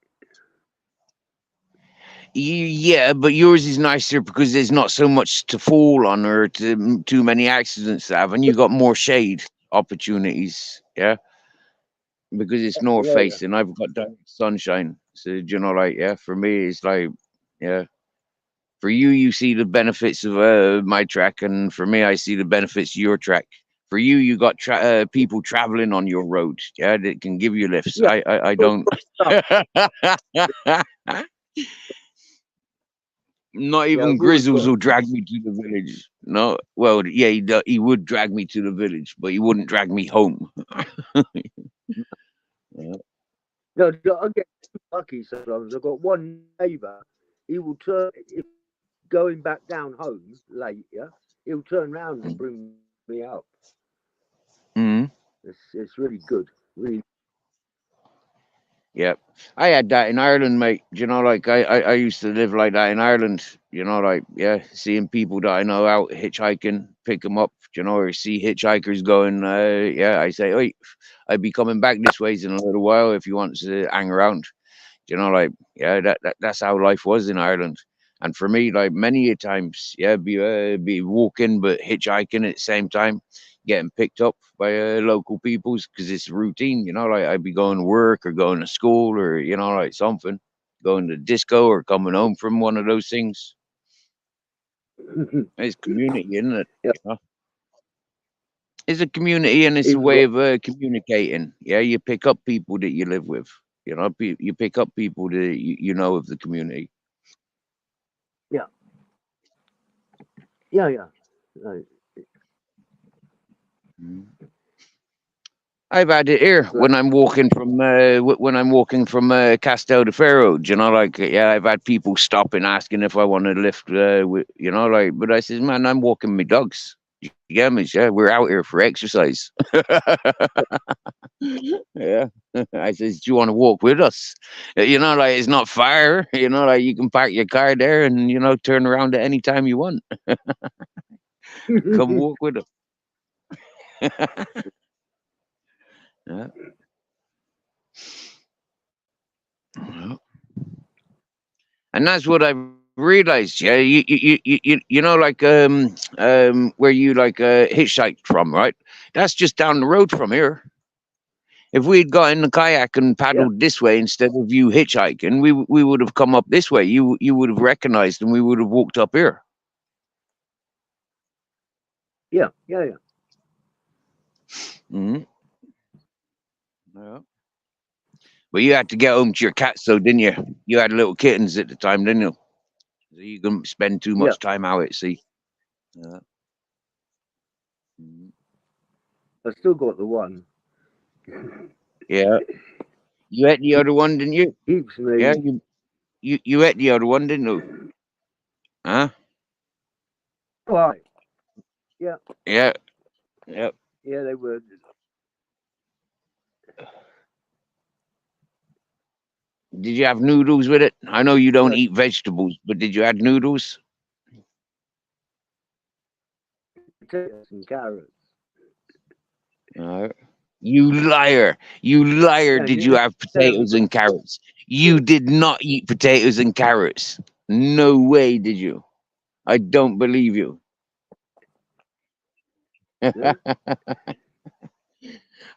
Yeah, but yours is nicer because there's not so much to fall on or too many accidents to have, and you got more shade opportunities. Yeah, because it's north Yeah, facing. I've got direct sunshine, so you know, like for me, it's like yeah. For you, you see the benefits of my track, and for me, I see the benefits of your track. For you, you got people traveling on your road, yeah, that can give you lifts. Yeah. I don't. Not even Grizzles will drag me to the village. No, well, yeah, he would drag me to the village, but he wouldn't drag me home. Yeah. No, I get lucky sometimes. I've got one neighbour. He will turn if going back down home late. Yeah, he'll turn round and bring me up. Mm-hmm. It's really good. Really. Yeah, I had that in Ireland, mate. You know, like I used to live like that in Ireland. You know, like yeah, seeing people that I know out hitchhiking, pick them up. You know, or see hitchhikers going. Yeah, I say, oi, I'd be coming back this ways in a little while if you want to hang around. You know, like yeah, that's how life was in Ireland. And for me, like many a times, yeah, be walking but hitchhiking at the same time, getting picked up by local peoples because it's routine. You know, like I'd be going to work or going to school or you know, like something, going to disco or coming home from one of those things. It's community, isn't it? Yeah. You know? It's a community and it's a Even way got, of communicating. Yeah, you pick up people that you live with. You know, you pick up people that you know of the community. yeah. Right. I've had it here when I'm walking from Castel de Ferro. You know, like yeah, I've had people stopping asking if I want to lift. You know, like, but I says, man, I'm walking my dogs. You get me? Yeah, we're out here for exercise. Yeah, I says, do you want to walk with us? You know, like it's not far. You know, like you can park your car there and you know turn around at any time you want. Come walk with us. Yeah. Yeah. And that's what I've realized. Yeah, you know, like where you like hitchhiked from, right? That's just down the road from here. If we'd got in the kayak and paddled this way instead of you hitchhiking, we would have come up this way. You would have recognized, and we would have walked up here. Yeah. Mm-hmm. Yeah. But you had to get home to your cats, though, didn't you? You had little kittens at the time, didn't you? So you couldn't spend too much time out at sea. Yeah. I still got the one. Yeah. You ate the other one, didn't you? Keeps me. Yeah, you ate the other one, didn't you? Huh? Right. Yeah. Yeah. Yep. Yeah, they were. Did you have noodles with it? I know you don't eat vegetables, but did you add noodles? Potatoes and carrots. You liar. You liar. Yeah, Did you have potatoes and carrots? You did not eat potatoes and carrots. No way did you. I don't believe you. Yeah.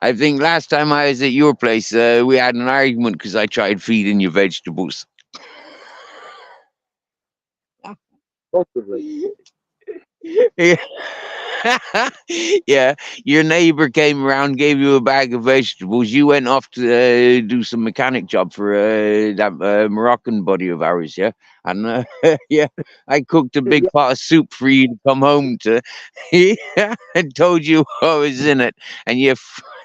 I think last time I was at your place, we had an argument because I tried feeding you vegetables. Possibly. Yeah. Yeah, your neighbor came around, gave you a bag of vegetables. You went off to do some mechanic job for that Moroccan buddy of ours, yeah. And yeah, I cooked a big Yeah, pot of soup for you to come home to. Yeah, and told you what was in it, and yeah,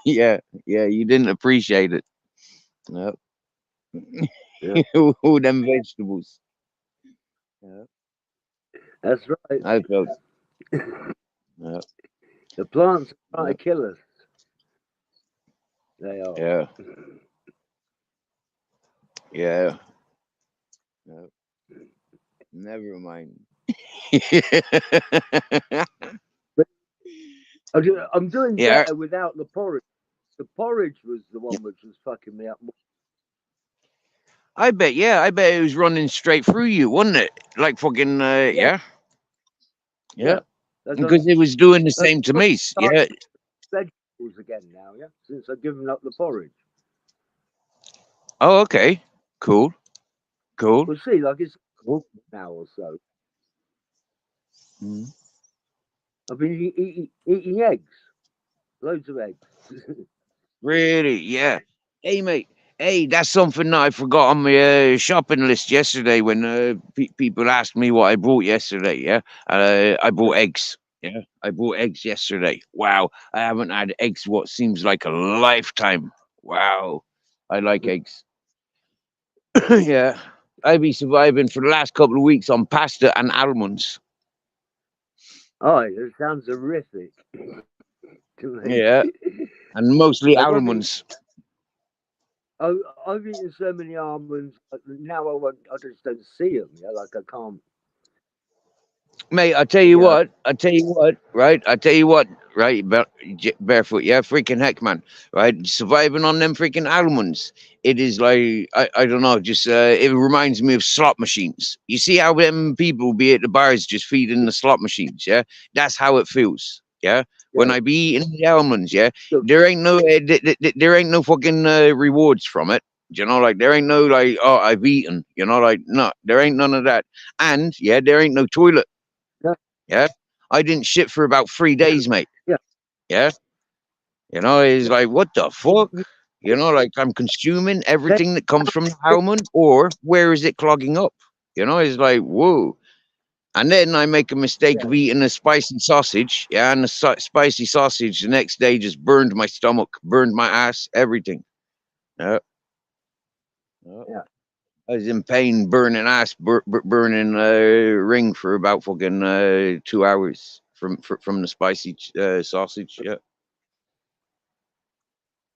yeah, you didn't appreciate it. No, yeah, all them vegetables. Yeah, that's right. I felt. Yeah, The plants are yeah, trying to kill us. They are. yeah, yeah. Yeah. Never mind. But I'm doing Yeah, better without the porridge. The porridge was the one which was fucking me up. I bet. Yeah, I bet it was running straight through you, wasn't it? Like fucking. Yeah, Yeah, yeah. yeah. That's Because it was doing the same to I'm me. starting Yeah. vegetables again now. Yeah, since I've given up the porridge. Oh, okay. Cool. Cool. We'll see. Like it's Cool. now or so. Mhm. I've been eating eggs, loads of eggs. Really? Yeah. Hey, mate. Hey, that's something that I forgot on my shopping list yesterday when people asked me what I bought yesterday. Yeah. I bought eggs. Yeah. I bought eggs yesterday. Wow. I haven't had eggs what seems like a lifetime. Wow. I like eggs. Yeah. I've been surviving for the last couple of weeks on pasta and almonds. Oh, it sounds horrific to me. Yeah. And mostly Like I've been, almonds. I've eaten so many almonds. Now I just don't see them. Yeah, like I can't. Mate, Yeah, I tell you what, right, barefoot, yeah, freaking heck, man, right, surviving on them freaking almonds, it is like, I don't know, just, it reminds me of slot machines. You see how them people be at the bars just feeding the slot machines, yeah? That's how it feels, yeah? When yeah. I be eating the almonds, yeah, So, there ain't no, there ain't no fucking rewards from it. You know, like there ain't no like, oh, I've eaten. You know, like no, there ain't none of that. And yeah, there ain't no toilet. yeah, Yeah. I didn't shit for about 3 days, mate. yeah, Yeah. You know, it's yeah. like, what the fuck? You You know, like I'm consuming take everything that comes from the almond, or where is it clogging up? You know, it's like, whoa. And then I make a mistake yeah, of eating a spicy sausage. Yeah. And the spicy sausage the next day just burned my stomach, burned my ass, everything. Yeah. Yeah. yeah. I was in pain, burning ass, burning ring for about fucking 2 hours from the spicy sausage. Yeah.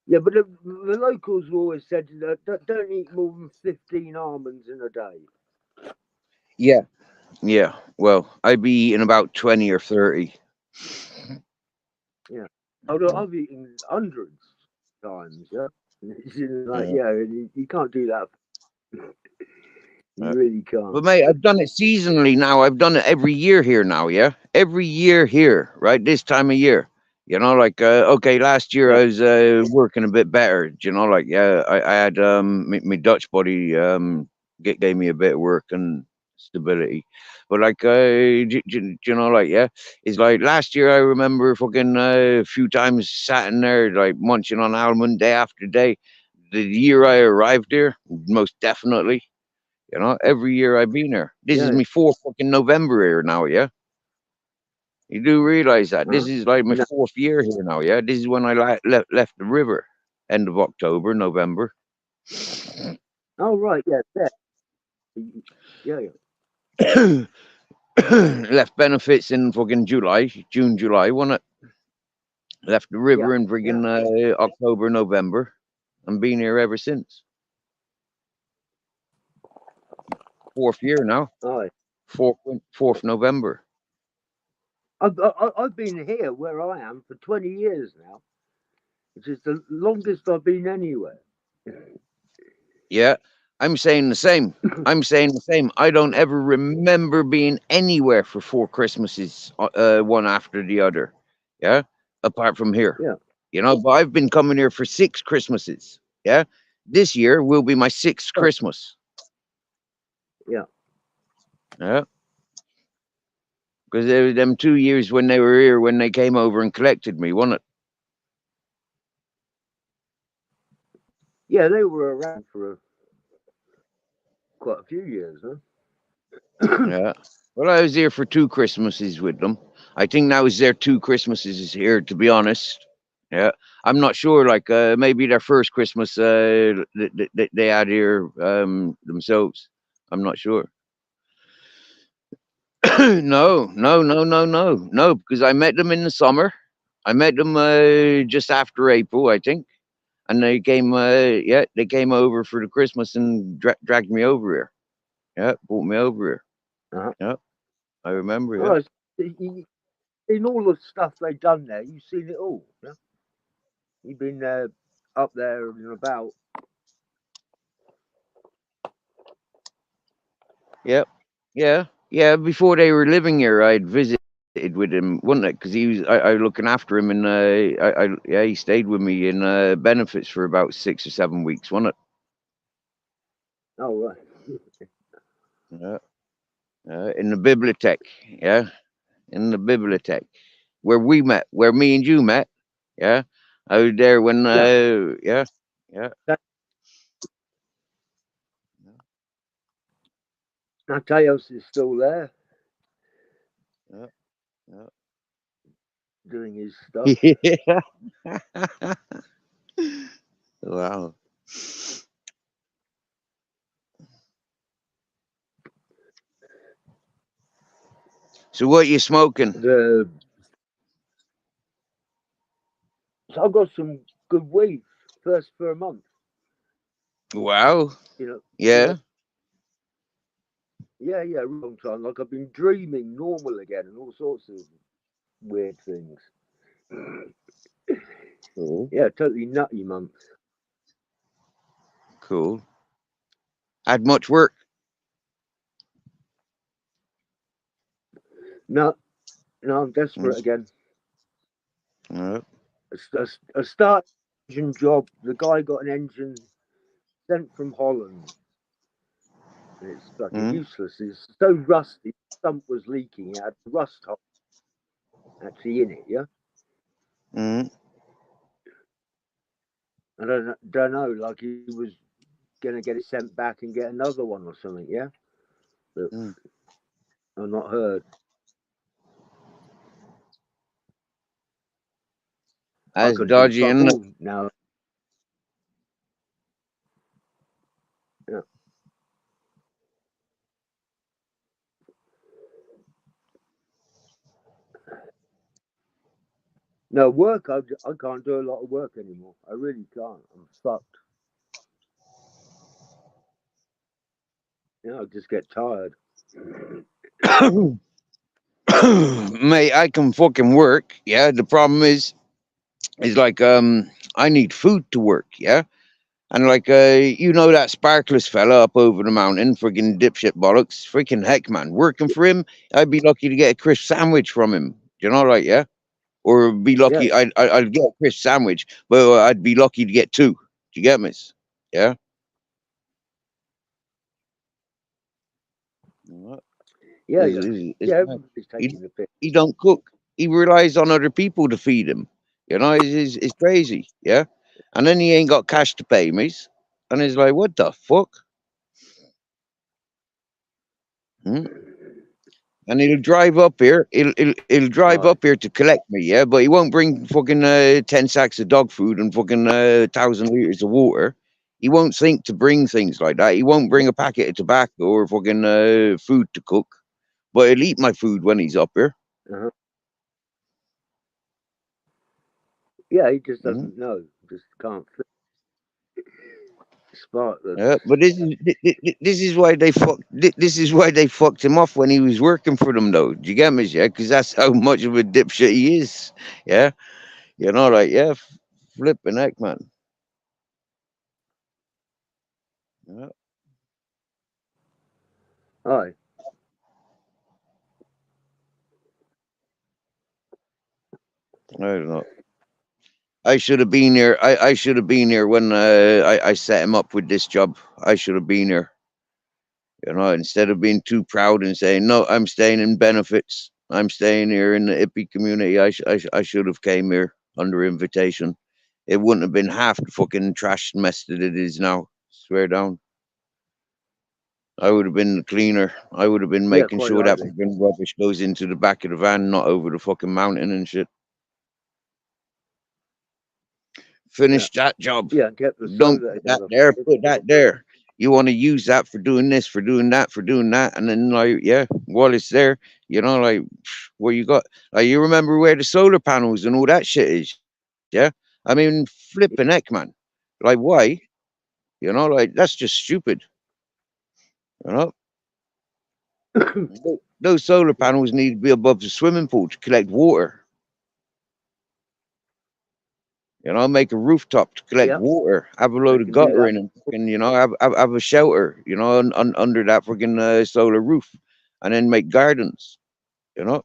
Yeah, but the locals always said don't eat more than 15 almonds in a day. Yeah. Yeah. Well, I'd be eating about 20 or 30. Yeah, I've eaten hundreds times. Yeah, it's like Yeah. yeah, you can't do that. Yeah. You really can't. But mate, I've done it seasonally now. I've done it every year here now. Yeah, every year here, right? This time of year. You know, like okay, last year Yeah, I was working a bit better. You know, like yeah, I had my Dutch buddy gave me a bit of work and stability. But like you know, like yeah, it's like last year I remember fucking a few times sat in there like munching on almond day after day. The year I arrived here, most definitely. You know, every year I've been here. This is yeah. me fourth fucking November here now, yeah? You do realize that. This Huh? is like my No. fourth year here now, yeah? This is when I left the river, end of October, November. Oh right, yeah, yeah, yeah, yeah. Left benefits in fucking June, July, wasn't it? Left the Yeah, river in yeah. friggin' October, November, and been here ever since. Fourth year now, Oh, fourth November. I've been here where I am for 20 years now, which is the longest I've been anywhere. Yeah, I'm saying the same. I'm saying the same. I don't ever remember being anywhere for 4 Christmases, one after the other. Yeah, apart from here. Yeah, You know, but I've been coming here for 6 Christmases. Yeah, this year will be my sixth oh, Christmas. yeah. Yeah, Because there were them 2 years when they were here, when they came over and collected me, wasn't it? Yeah, they were around for quite a few years, huh? Yeah. Well, I was here for 2 Christmases with them. I think that was their 2 Christmases here, to be honest. Yeah. I'm not sure. Like, maybe their first Christmas they had here themselves. I'm not sure. No, because I met them in the summer. I met them just after April, I think. And they came, they came over for the Christmas and dragged me over here. Yeah, brought me over here. Uh-huh. Yeah, I remember. Yeah. Oh, in all the stuff they've done there, you've seen it all. Yeah? You've been up there and about. Yep. Yeah. Before they were living here, I'd visited with him, wasn't it? Because he was, I was looking after him, and he stayed with me in benefits for about 6 or 7 weeks, wasn't it? Oh, right. Yeah. In the bibliothèque, yeah, in the bibliothèque where we met, where me and you met, yeah. I was there when, yeah. Mateos is still there. Yeah. Doing his stuff. Yeah. Wow. So what you smoking? So I've got some good weed first for a month. Wow. You know. Yeah. Yeah, long time. Like I've been dreaming normal again and all sorts of weird things. Cool. Yeah, totally nutty month. Cool. Had much work? No, I'm desperate again. A start engine job. The guy got an engine sent from Holland. And it's fucking useless. It's so rusty. The stump was leaking. It had rust hole actually in it. Yeah. I don't know. Like he was gonna get it sent back and get another one or something. Yeah. But I've not heard. That's dodgy, isn't it? Now. Yeah. No work. I can't do a lot of work anymore. I really can't. I'm fucked. Yeah, I just get tired. Mate, I can fucking work. Yeah. The problem is like I need food to work. Yeah. And like that Sparkless fella up over the mountain, freaking dipshit bollocks, freaking heck, man, working for him, I'd be lucky to get a crisp sandwich from him. Do you know, right? Yeah. Or be lucky, Yeah. I'd get a crisp sandwich, but I'd be lucky to get 2. Do you get me? Yeah. Yeah. It's taking the piss. He don't cook. He relies on other people to feed him. You know, it's crazy. Yeah. And then he ain't got cash to pay me. And he's like, what the fuck? And he'll drive up here. He'll drive up here to collect me, yeah. But he won't bring fucking 10 sacks of dog food and fucking 1,000 liters of water. He won't think to bring things like that. He won't bring a packet of tobacco or fucking food to cook. But he'll eat my food when he's up here. Uh-huh. Yeah, he just doesn't know. Just can't fit. Yeah, but this is why they fucked him off when he was working for them, though. Do you get me? Yeah, because that's how much of a dipshit he is. Yeah, you know, like flipping heck, man. Yeah. Aye. I don't know. I should have been here. I should have been here when I set him up with this job. I should have been here. You know, instead of being too proud and saying, no, I'm staying in benefits. I'm staying here in the hippie community. I should have came here under invitation. It wouldn't have been half the fucking trash mess that it is now. Swear down. I would have been the cleaner. I would have been Yeah, making quite sure that likely. fucking rubbish goes into the back of the van, not over the fucking mountain and shit. Finish that job. Yeah, get the Don't solar put that together. there, put that there. You want to use that for doing this, for doing that, for doing that, and then like, yeah, while it's there, you know, like where you got, like you remember where the solar panels and all that shit is, yeah. I mean, flipping heck, man. Like why? You know, like that's just stupid. You know, those solar panels need to be above the swimming pool to collect water. You know, make a rooftop to collect Yeah, water, have a load they of can do gutter that. in and fucking, you know, have a shelter, you know, under that freaking solar roof, and then make gardens. You know,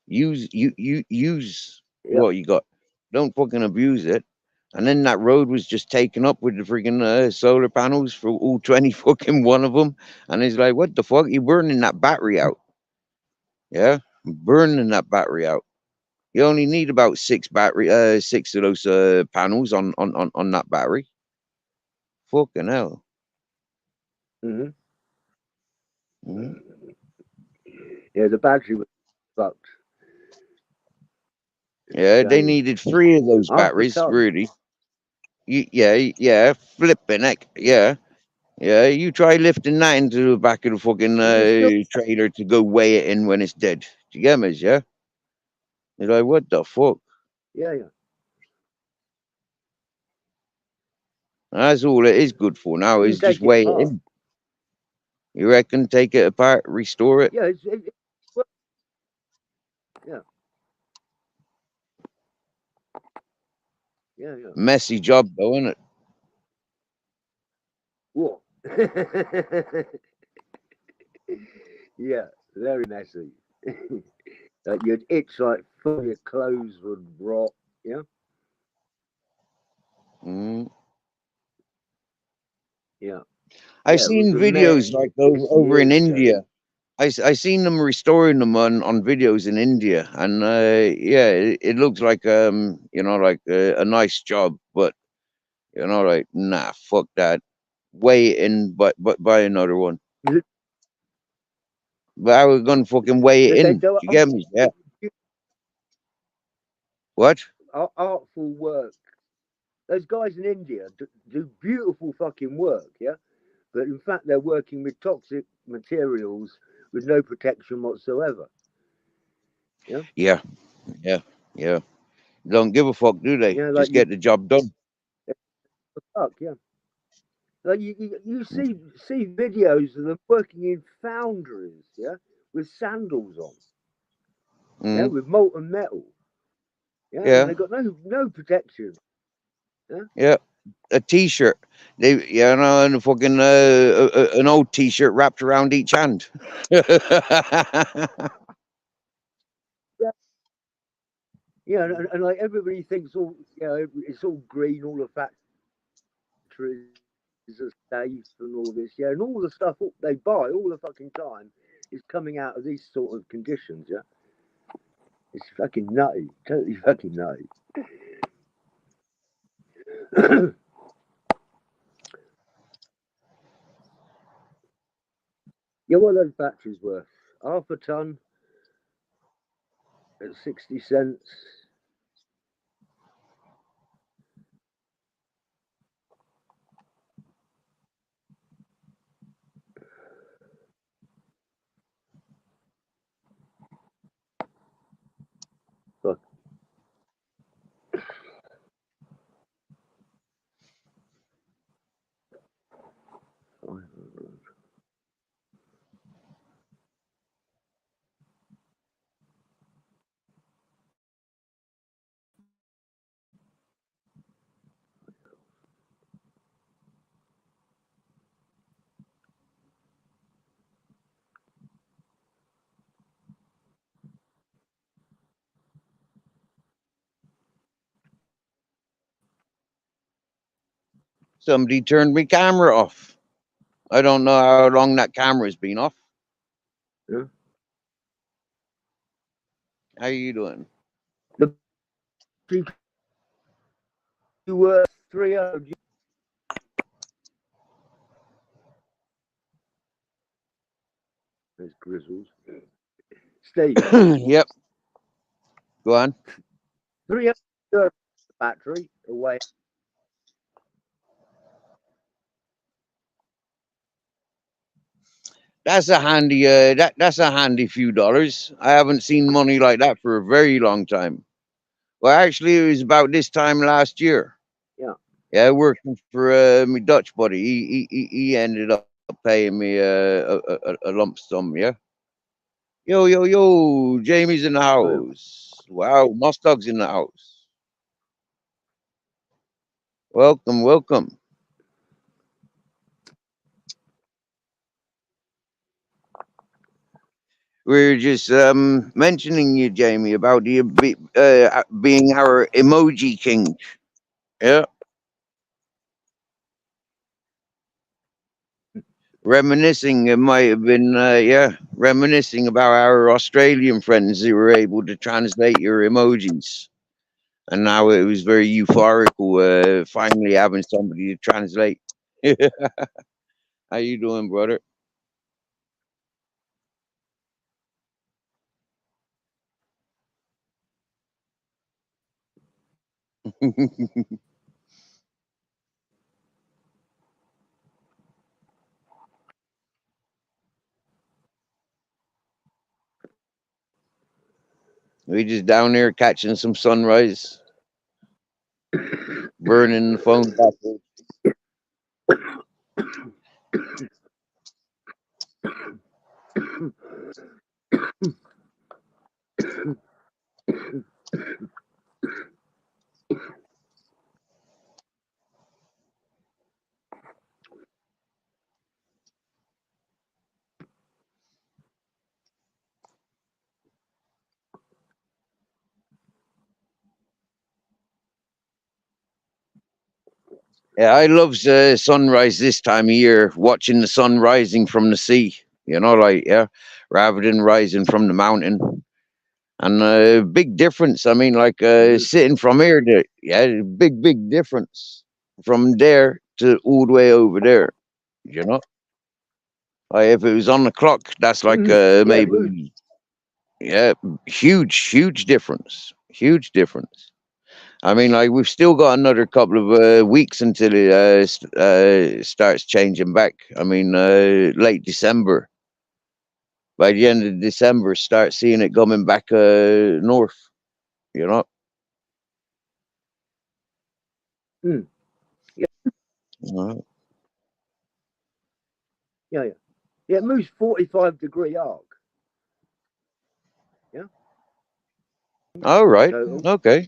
use Yeah. what you got. Don't fucking abuse it. And then that road was just taken up with the freaking solar panels for all 20 fucking one of them. And it's like, what the fuck? You're burning that battery out. Yeah, burning that battery out. You only need about six of those panels on that battery. Fucking hell. hmm Mhm. Yeah, the battery was fucked. Yeah, they Shame. needed 3 of those Half a batteries, ton. really. Yeah, flipping heck. Yeah, you try lifting that into the back of the fucking And it's still, trailer to go weigh it in when it's dead. Do you get me? Yeah? You're like, what the fuck? yeah. That's all it is good for now, You is can just take it weigh it apart. in. You reckon? Take it apart, restore it? Yeah, well, yeah, yeah. Messy job, though, isn't it? What? Yeah, very messy. Like you'd itch like full your clothes would rot. Yeah, Mm. yeah, I yeah. It was seen a videos like over in years ago. India. I seen them restoring them on videos in India, and yeah, it looks like you know, like a nice job, but you know, like nah, fuck that. Weigh it in, but buy another one. Li- But I was gonna fucking weigh it They in. do You get me? Yeah. What? artful work. Those guys in India do beautiful fucking work. Yeah, but in fact they're working with toxic materials with no protection whatsoever. Yeah, Yeah, yeah, yeah. Don't give a fuck, do they? yeah, like Just get the job done. fuck. Yeah, like you see videos of them working in foundries. Yeah, with sandals on. Yeah, Mm, with molten metal. Yeah, and yeah, they got no protection. Yeah, yeah. A t-shirt. They, you know, and fucking an old t-shirt wrapped around each hand. yeah, yeah, and like everybody thinks all it's all green, all the factories are safe and all this. Yeah, and all the stuff they buy all the fucking time is coming out of these sort of conditions. Yeah, it's fucking nutty, totally fucking nutty. Yeah, what are those batteries worth? Half a ton at 60 cents. Fuck. Somebody turned my camera off. I don't know how long that camera's been off. Yeah. How you doing? You were 300. There's Grizzles. Steve, Yep. Go on. 300 battery away. That's a handy that's a handy few dollars. I haven't seen money like that for a very long time. Well, actually, it was about this time last year. Yeah. Yeah, working for my Dutch buddy. He ended up paying me a lump sum. Yeah. Yo, Jamie's in the house. Wow, Mustog's in the house. Welcome. We're just mentioning you, Jamie, about you being our emoji king. Yeah. Reminiscing, it might have been, reminiscing about our Australian friends who were able to translate your emojis. And now it was very euphorical, finally having somebody to translate. How you doing, brother? We just down there catching some sunrise, burning the phone battery. Yeah, I love sunrise this time of year, watching the sun rising from the sea. Rather than rising from the mountain. And big difference. I mean, like sitting from here to big difference from there to all the way over there. You know, if it was on the clock, that's like maybe huge difference. Huge difference. I mean, like we've still got another couple of weeks until it starts changing back. I mean, late December. By the end of December, start seeing it coming back north. You know. Mm. Yeah. Uh, Yeah. It moves 45-degree arc. Yeah. All right. Total. Okay.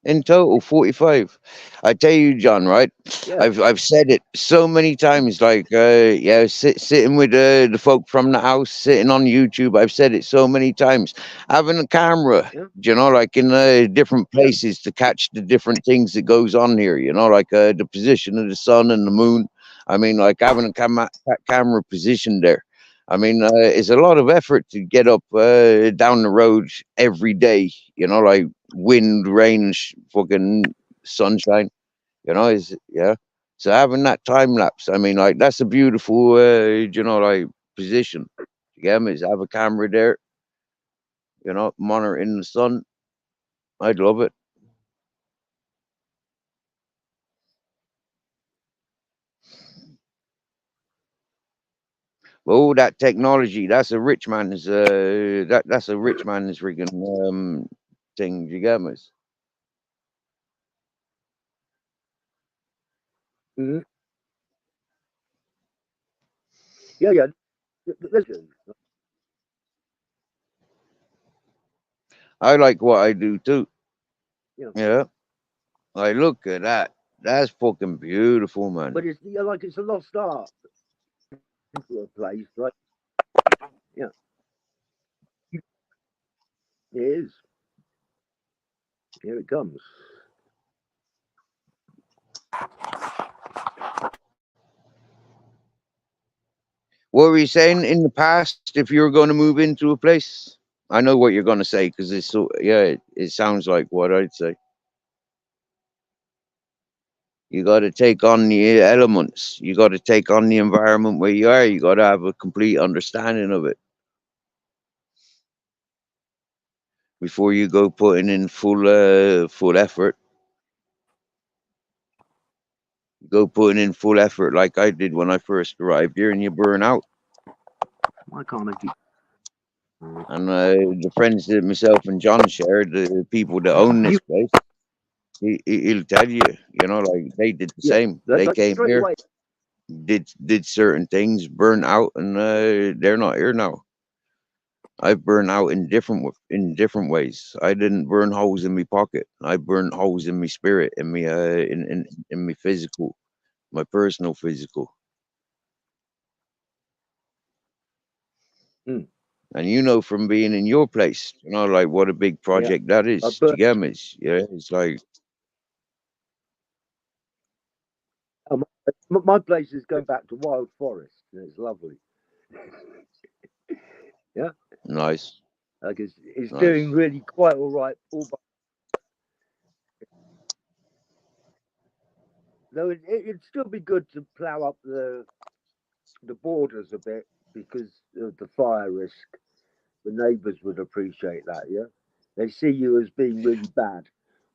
In total, 45. I tell you, John, right? Yeah. I've said it so many times, like sitting with the folk from the house, sitting on YouTube. I've said it so many times. Having a camera, Yeah. like in different places to catch the different things that goes on here. Like the position of the sun and the moon. I mean, like having a camera position there. I mean, it's a lot of effort to get up down the road every day. Like wind, rain, fucking sunshine. Is yeah. So having that time lapse, I mean, like that's a beautiful, like position. You get me? Is have a camera there, monitoring the sun. I'd love it. Oh, that technology, that's a rich man's that's a rich man's freaking thing, you get me? Mm-hmm. Yeah. I like what I do too. Yeah. Yeah. Like look at that. That's fucking beautiful, man. But it's like it's a lost art into a place, right? Yeah. It is. Here it comes. What were you saying in the past if you were going to move into a place? I know what you're gonna say because it's so yeah. It sounds like what I'd say. You got to take on the elements. You got to take on the environment where you are. You got to have a complete understanding of it before you go putting in full effort. Go putting in full effort like I did when I first arrived here, and you burn out. Why can't I keep? And the friends that myself and John shared, the people that own this place, he'll tell you, like they did the Yeah, same. They came straight here, away. did certain things, burned out, and they're not here now. I've burned out in different ways. I didn't burn holes in my pocket. I burned holes in my spirit, in me in my physical, my personal physical. Mm. And from being in your place, like what a big project that I is. burnt. Yeah, it's like My place is going back to Wild Forest, and it's lovely. Yeah, nice, like it's nice. doing really quite all right. Though it'd still be good to plough up the borders a bit because of the fire risk. The neighbours would appreciate that. Yeah, they see you as being really bad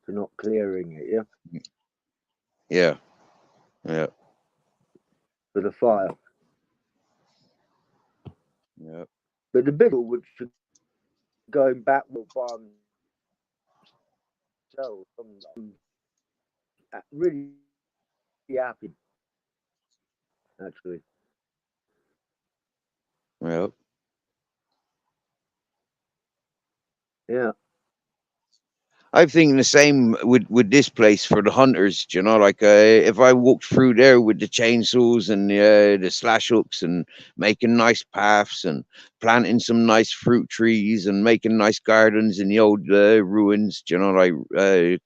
for not clearing it. Yeah, Yeah, yeah, for the fire. yeah. But the people which are going back will by themselves. I'm really happy actually. Yeah. Yeah. I'm thinking the same with this place for the hunters. Like if I walked through there with the chainsaws and the slash hooks and making nice paths and planting some nice fruit trees and making nice gardens in the old ruins. Like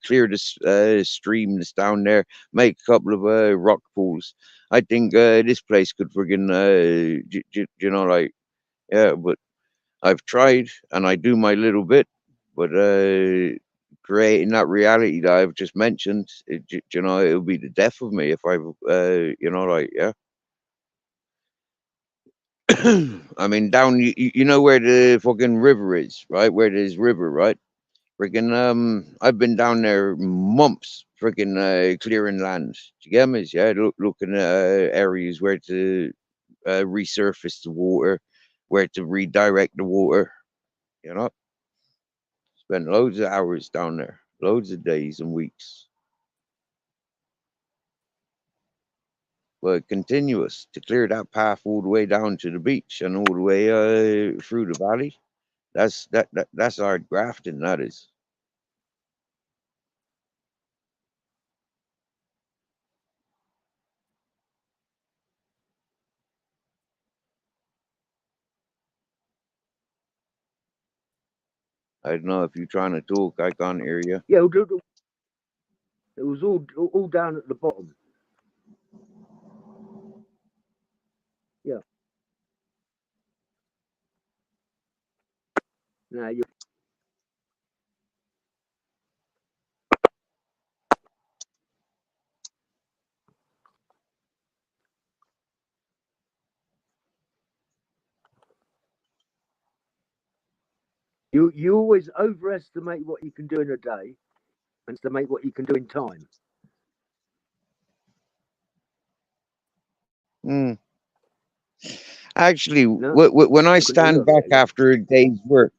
clear this stream that's down there, make a couple of rock pools. I think this place could friggin' like yeah, but I've tried and I do my little bit, but creating that reality that I've just mentioned, it'll be the death of me if I, like, yeah. I mean, down, you know where the fucking river is, right? Where there's river, right? Freaking, I've been down there months, freaking clearing land. Do you get me? Yeah, looking at areas where to resurface the water, where to redirect the water. You know. Spent loads of hours down there, loads of days and weeks. But continuous to clear that path all the way down to the beach and all the way through the valley. That's hard grafting. That is. I don't know if you're trying to talk. I can't hear you. Yeah, it was all down at the bottom. Yeah. Now you always overestimate what you can do in a day and estimate what you can do in time. Hmm. Actually, No, when I you can stand look. back after a day's work,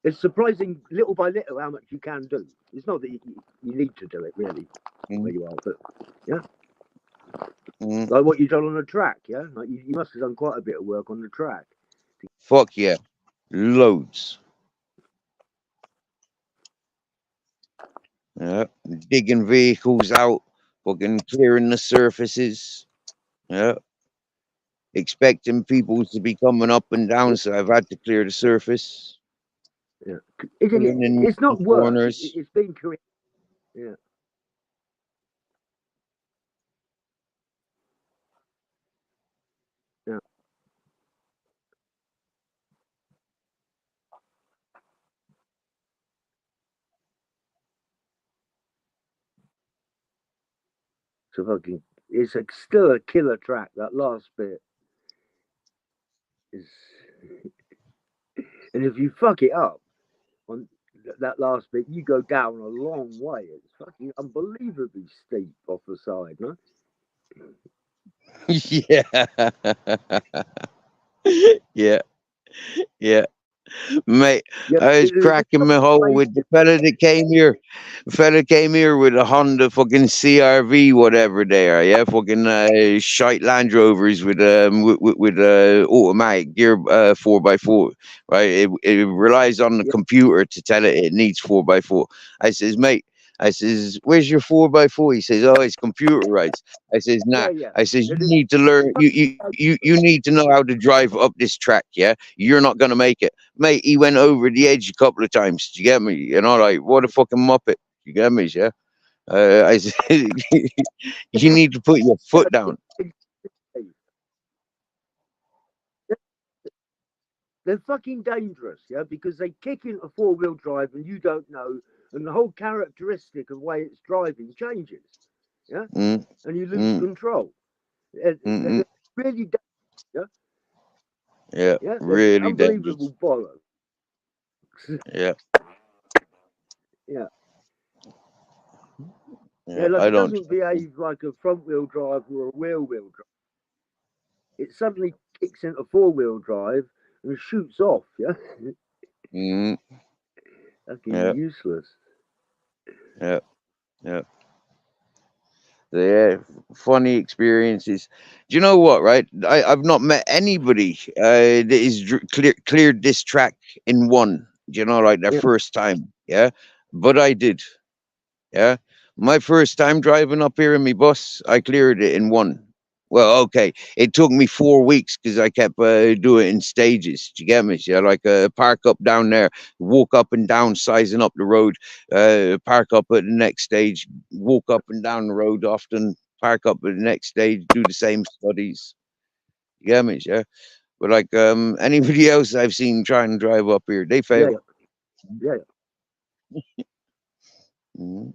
It's surprising little by little how much you can do. It's not that you need to do it really where you are, but yeah, like what you've done on the track. Yeah, like you must have done quite a bit of work on the track. fuck yeah, loads. Yeah, digging vehicles out, fucking clearing the surfaces. Yeah, expecting people to be coming up and down, so I've had to clear the surface. Yeah, Filling in it's not work. corners. It's being creative. Yeah, yeah. It's still a killer track. That last bit is, and if you fuck it up on that last bit, you go down a long way. It's fucking unbelievably steep off the side, no? Yeah. Yeah. Yeah. Mate, Yeah, I was cracking my hole with the fella that came here. The fella came here with a Honda fucking CRV, whatever they are. Yeah, fucking shite Land Rovers with automatic gear 4x4. Right, it relies on the yeah, computer to tell it needs 4x4. I says, mate. I says, where's your 4x4? He says, oh, it's computerized. I says, nah. yeah. I says, you It is need to learn. You need to know how to drive up this track. Yeah, you're not gonna make it, mate. He went over the edge a couple of times. Do you get me? You know, like what a fucking muppet. You get me? Yeah. I said, you need to put your foot down. they're fucking dangerous, yeah, because they kick into four-wheel drive and you don't know, and the whole characteristic of the way it's driving changes, yeah, Mm, and you lose mm, control. mm, They're really dangerous, yeah, yeah, they're really dangerous. unbelievable bollocks. Yeah, Yeah, yeah. like I it don't. doesn't behave like a front-wheel drive or a wheel-wheel drive. It suddenly kicks into four-wheel drive and shoots off, yeah. Mm, Fucking yeah, useless. yeah, yeah. Yeah, funny experiences. Do you know what? Right, I've not met anybody that is cleared this track in one. Do you know, like their Yeah, first time? Yeah, but I did. Yeah, my first time driving up here in my bus, I cleared it in one. Well, okay, it took me 4 weeks because I kept doing it in stages. Do you get me? Yeah, like park up down there, walk up and down, sizing up the road, park up at the next stage, walk up and down the road often, park up at the next stage, do the same studies. You get me? Yeah, but like anybody else I've seen trying to drive up here, they yeah, fail. yeah, Mhm.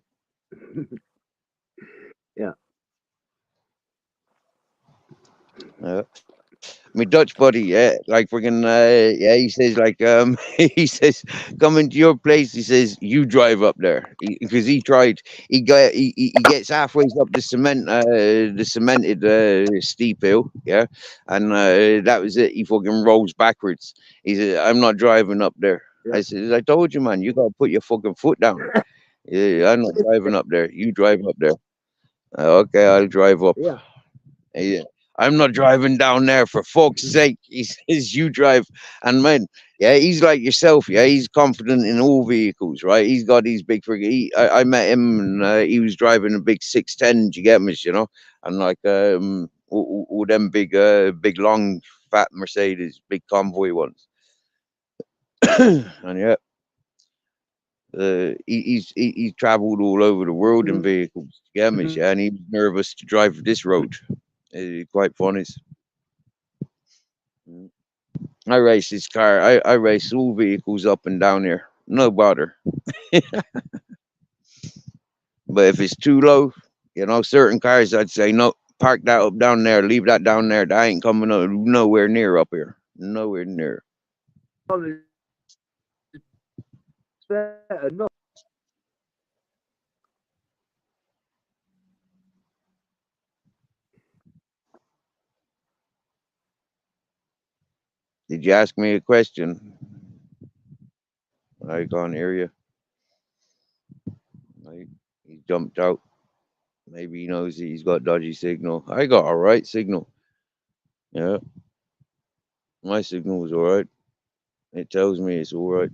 yeah. Yeah. My Dutch buddy, yeah, like freaking, yeah, he says like, he says, coming to your place, he says, you drive up there because he tried, he gets halfway up the cemented steep hill, yeah, and that was it. He fucking rolls backwards. He said, I'm not driving up there. Yeah. I said, I told you, man, you gotta put your fucking foot down. Yeah, I'm not driving up there. You drive up there. Okay, I'll drive up. Yeah. Yeah. I'm not driving down there for fuck's sake. He says you drive. And man, yeah, he's like yourself. Yeah, he's confident in all vehicles, right? He's got these big I met him and he was driving a big 610. Do you get me? You know, and like all them big long fat Mercedes, big convoy ones. And yeah, he's traveled all over the world in vehicles. Do you get me? Mhm. Yeah, and he was nervous to drive this road. Quite funny. Mm. I race this car. I race all vehicles up and down here. No bother. But if it's too low, you know, certain cars I'd say no, park that up down there, leave that down there. That ain't coming up, nowhere near up here. Nowhere near. Better not. Did you ask me a question? I can't hear you. Like, he jumped out. Maybe he knows he's got dodgy signal. I got all right signal. Yeah, my signal was all right. It tells me it's all right.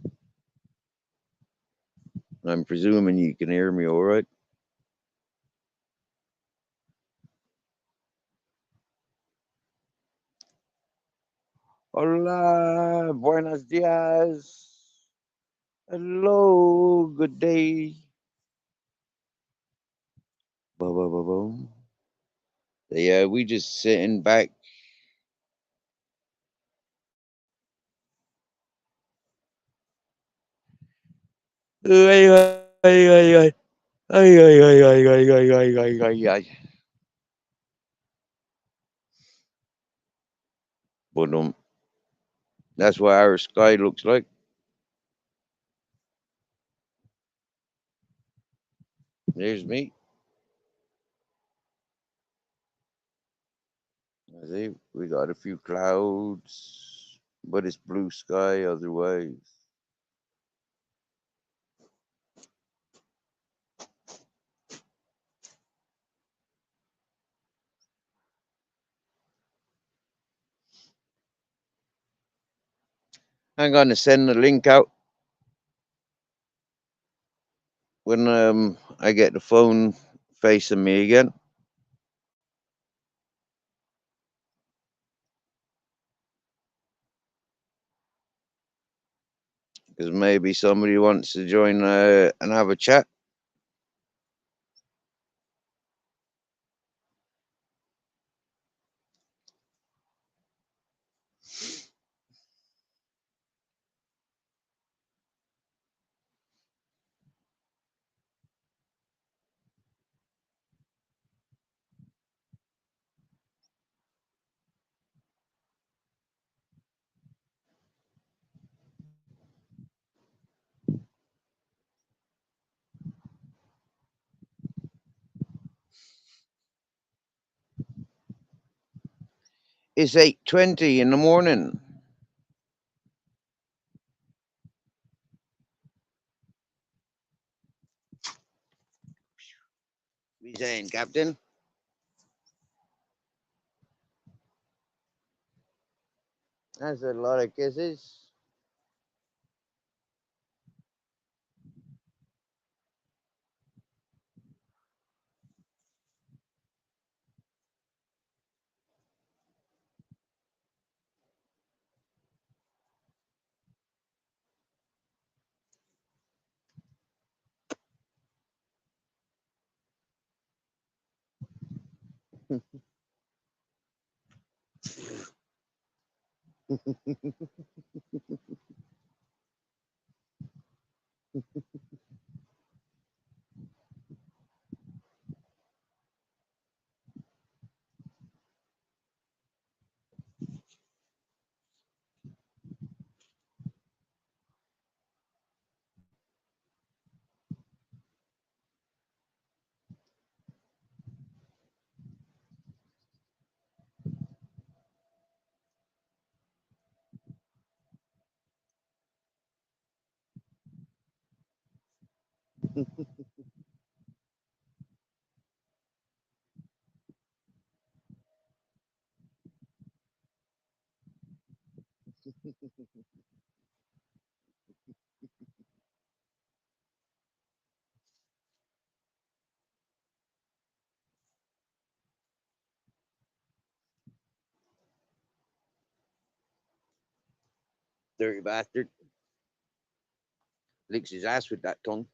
I'm presuming you can hear me all right. Hola, buenos dias. Hello, good day. Ba, ba, ba, boom. Yeah, we just sitting back. Ay, ay, ay, ay. Ay, ay, ay, ay, ay, ay, ay, ay, ay, ay. But that's what our sky looks like. There's me. I see we got a few clouds, but it's blue sky otherwise. I'm gonna send the link out when I get the phone facing me again. Because maybe somebody wants to join and have a chat. It's 8:20 in the morning. What you saying, Captain? That's a lot of kisses. Dirty bastard. Licks his ass with that tongue.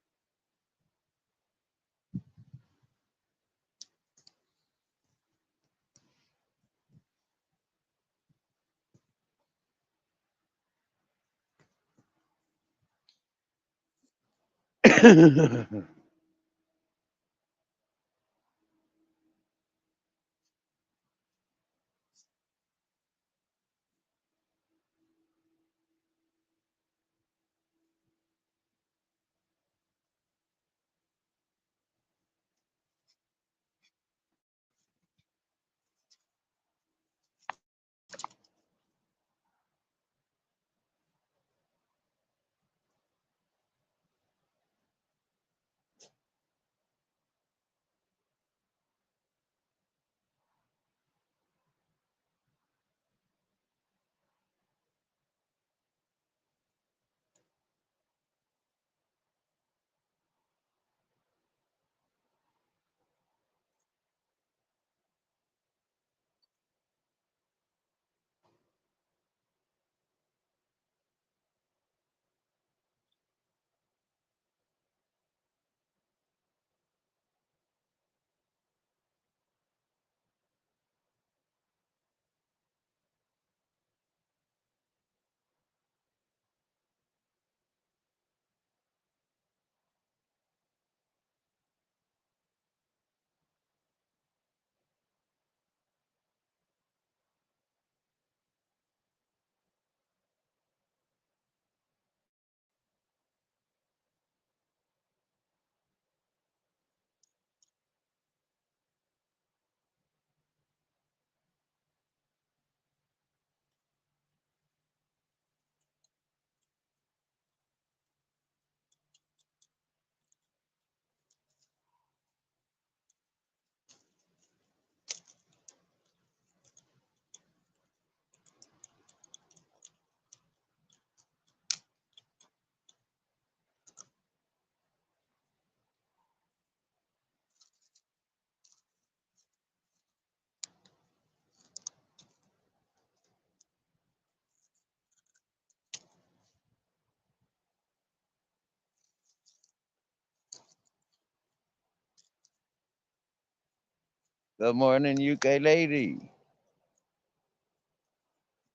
Good morning, UK lady.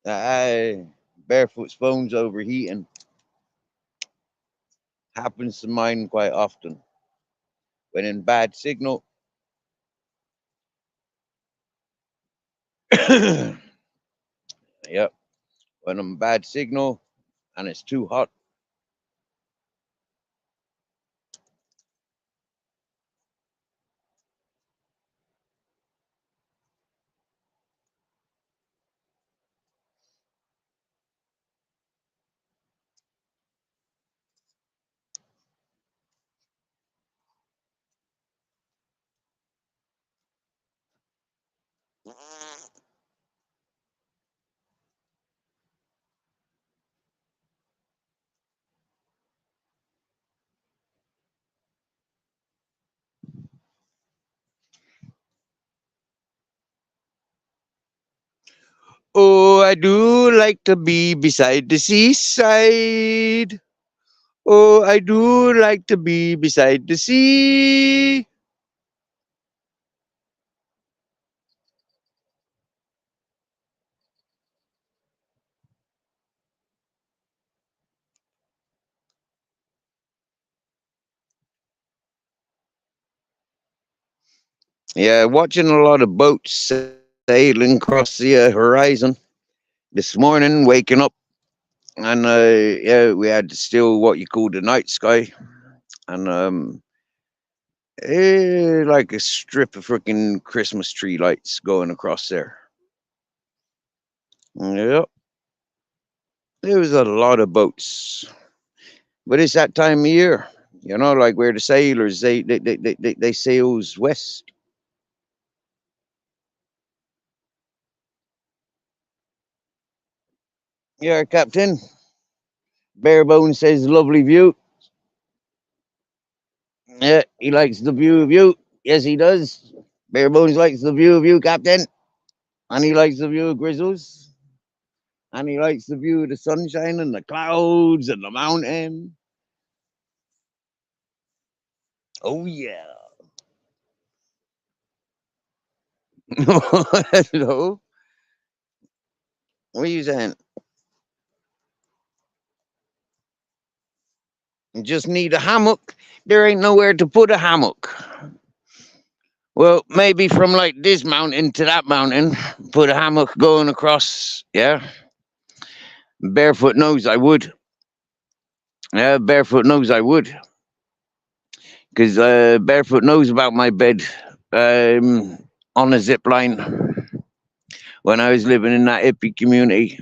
Barefoot's phone's overheating. Happens to mine quite often. When in bad signal. Yep. When I'm bad signal and it's too hot. Oh, I do like to be beside the seaside. Oh, I do like to be beside the sea. Yeah, watching a lot of boats sailing across the horizon. This morning, waking up, and yeah, we had still what you call the night sky, and like a strip of freaking Christmas tree lights going across there. Yep, there was a lot of boats, but it's that time of year, like where the sailors they sails west. Yeah, Captain. Barebone says lovely view. Yeah, he likes the view of you. Yes, he does. Barebones likes the view of you, Captain. And he likes the view of Grizzles. And he likes the view of the sunshine and the clouds and the mountain. Oh, yeah. Hello? What are you saying? You just need a hammock. There ain't nowhere to put a hammock. Well, maybe from like this mountain to that mountain, put a hammock going across. Yeah. Barefoot knows I would. Yeah, Barefoot knows I would. Because Barefoot knows about my bed on a zip line when I was living in that hippie community.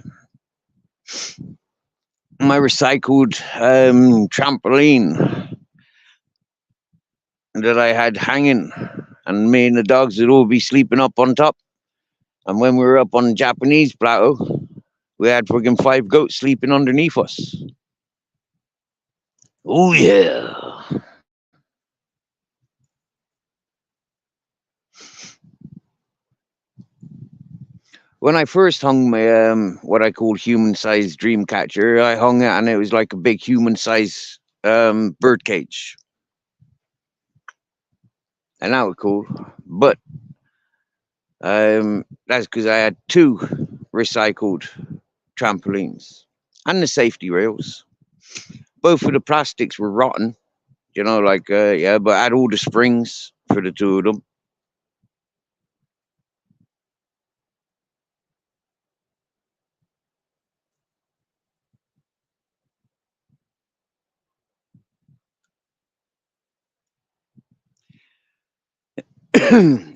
My recycled trampoline that I had hanging, and me and the dogs would all be sleeping up on top. And when we were up on the Japanese plateau, we had friggin' 5 goats sleeping underneath us. Oh, yeah. When I first hung my what I call human-sized dream catcher, I hung it and it was like a big human-sized bird cage, and that was cool. But that's because I had 2 recycled trampolines and the safety rails. Both of the plastics were rotten, yeah, but I had all the springs for the 2 of them.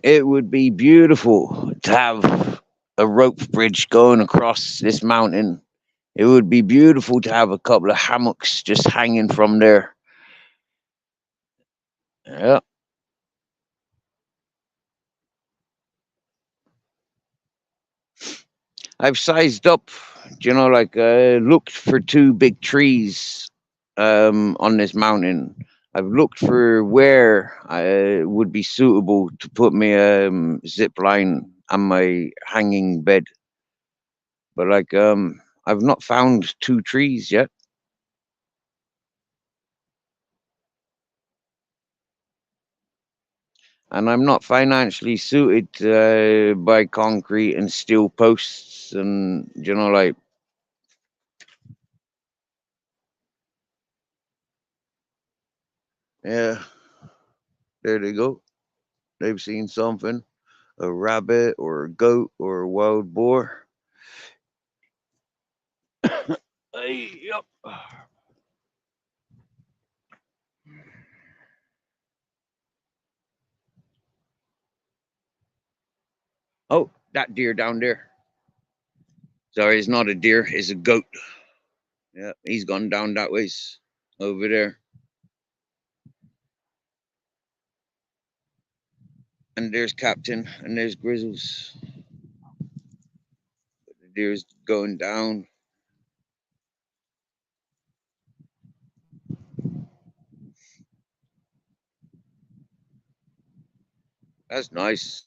It would be beautiful to have a rope bridge going across this mountain. It would be beautiful to have a couple of hammocks just hanging from there. Yeah. I've sized up, looked for 2 big trees on this mountain. I've looked for where I would be suitable to put my zip line and my hanging bed. But I've not found 2 trees yet. and I'm not financially suited to buy concrete and steel posts and, you know, like, yeah, there they go. They've seen something, a rabbit or a goat or a wild boar. Hey, yep. Oh, that deer down there. Sorry, it's not a deer, it's a goat. Yeah, he's gone down that ways over there. And there's Captain, and there's Grizzles. The deer's going down. That's nice.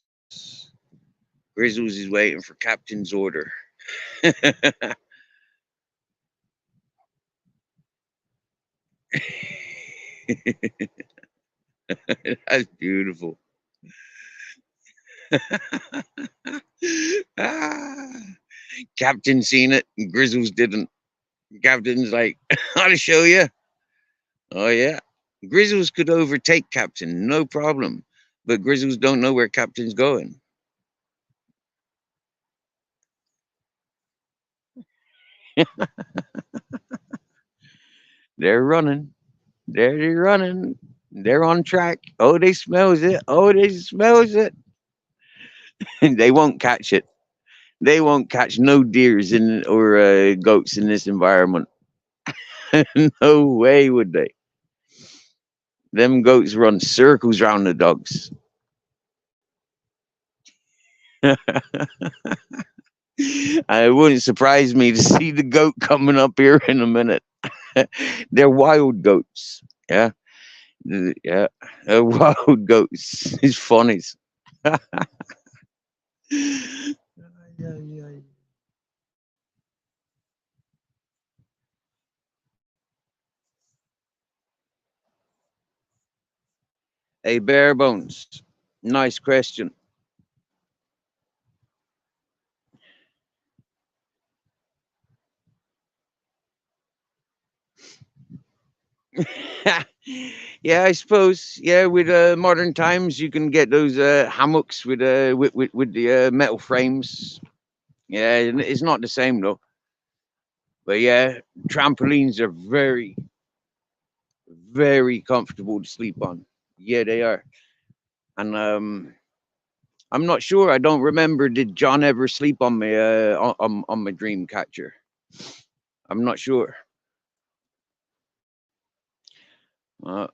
Grizzles is waiting for Captain's order. That's beautiful. Ah, Captain seen it, and Grizzles didn't. Captain's like, I'll show you. Oh yeah, Grizzles could overtake Captain, no problem. But Grizzles don't know where Captain's going. They're running. They're running. They're on track. Oh, they smells it. Oh, they smells it. They won't catch it. They won't catch no deers in or goats in this environment. No way would they. Them goats run circles around the dogs. It wouldn't surprise me to see the goat coming up here in a minute. They're wild goats. Yeah. Yeah. Wild goats. It's funny. Hey, bare bones. Nice question. Yeah, I suppose. Yeah, with modern times, you can get those hammocks with the metal frames. Yeah, it's not the same though. But yeah, trampolines are very, very comfortable to sleep on. Yeah, they are. And I'm not sure. I don't remember. Did John ever sleep on my on my dream catcher? I'm not sure. Uh,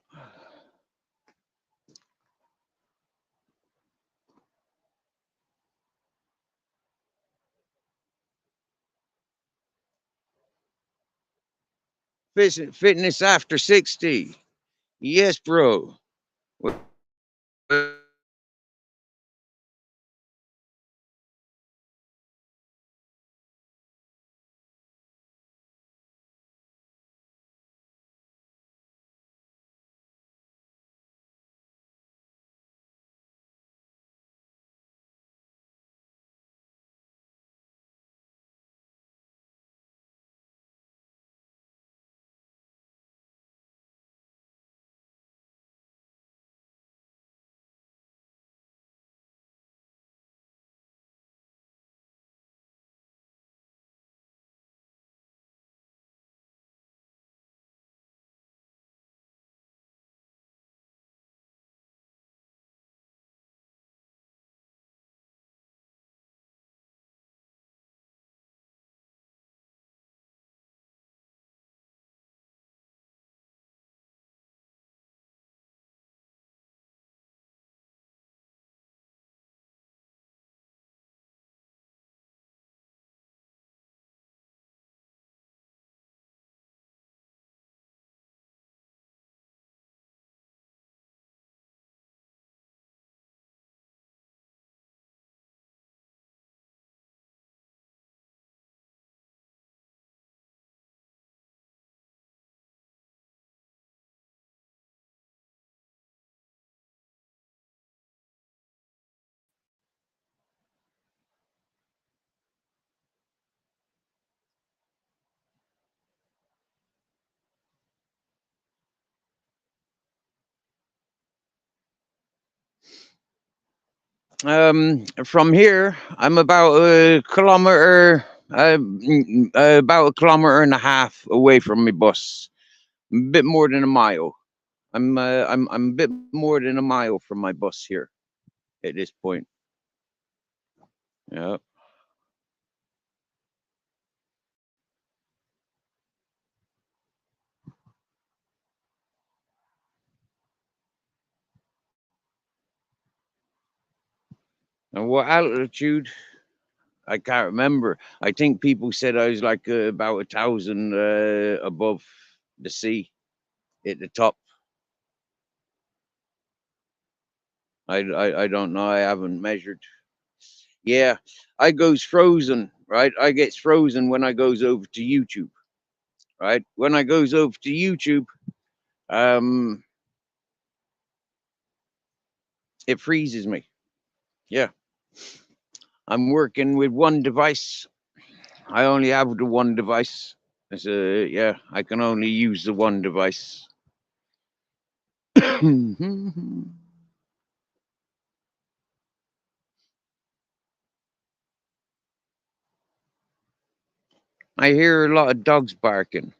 fitness after 60. Yes, bro. From here, I'm about a kilometer, about a kilometer and a half away from my bus. A bit more than a mile. I'm a bit more than a mile from my bus here at this point. Yeah. And what altitude? I can't remember. I think people said I was like about 1,000 above the sea at the top. I don't know. I haven't measured. Yeah, I goes frozen, right? I gets frozen when I goes over to YouTube, right? When I goes over to YouTube, um, it freezes me. Yeah, I'm working with one device. I only have the one device. Yeah, I can only use the one device. I hear a lot of dogs barking.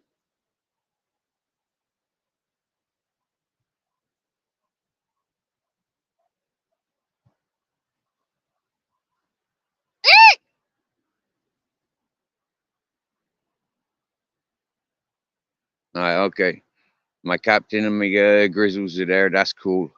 All right, okay. My captain and my grizzles are there. That's cool.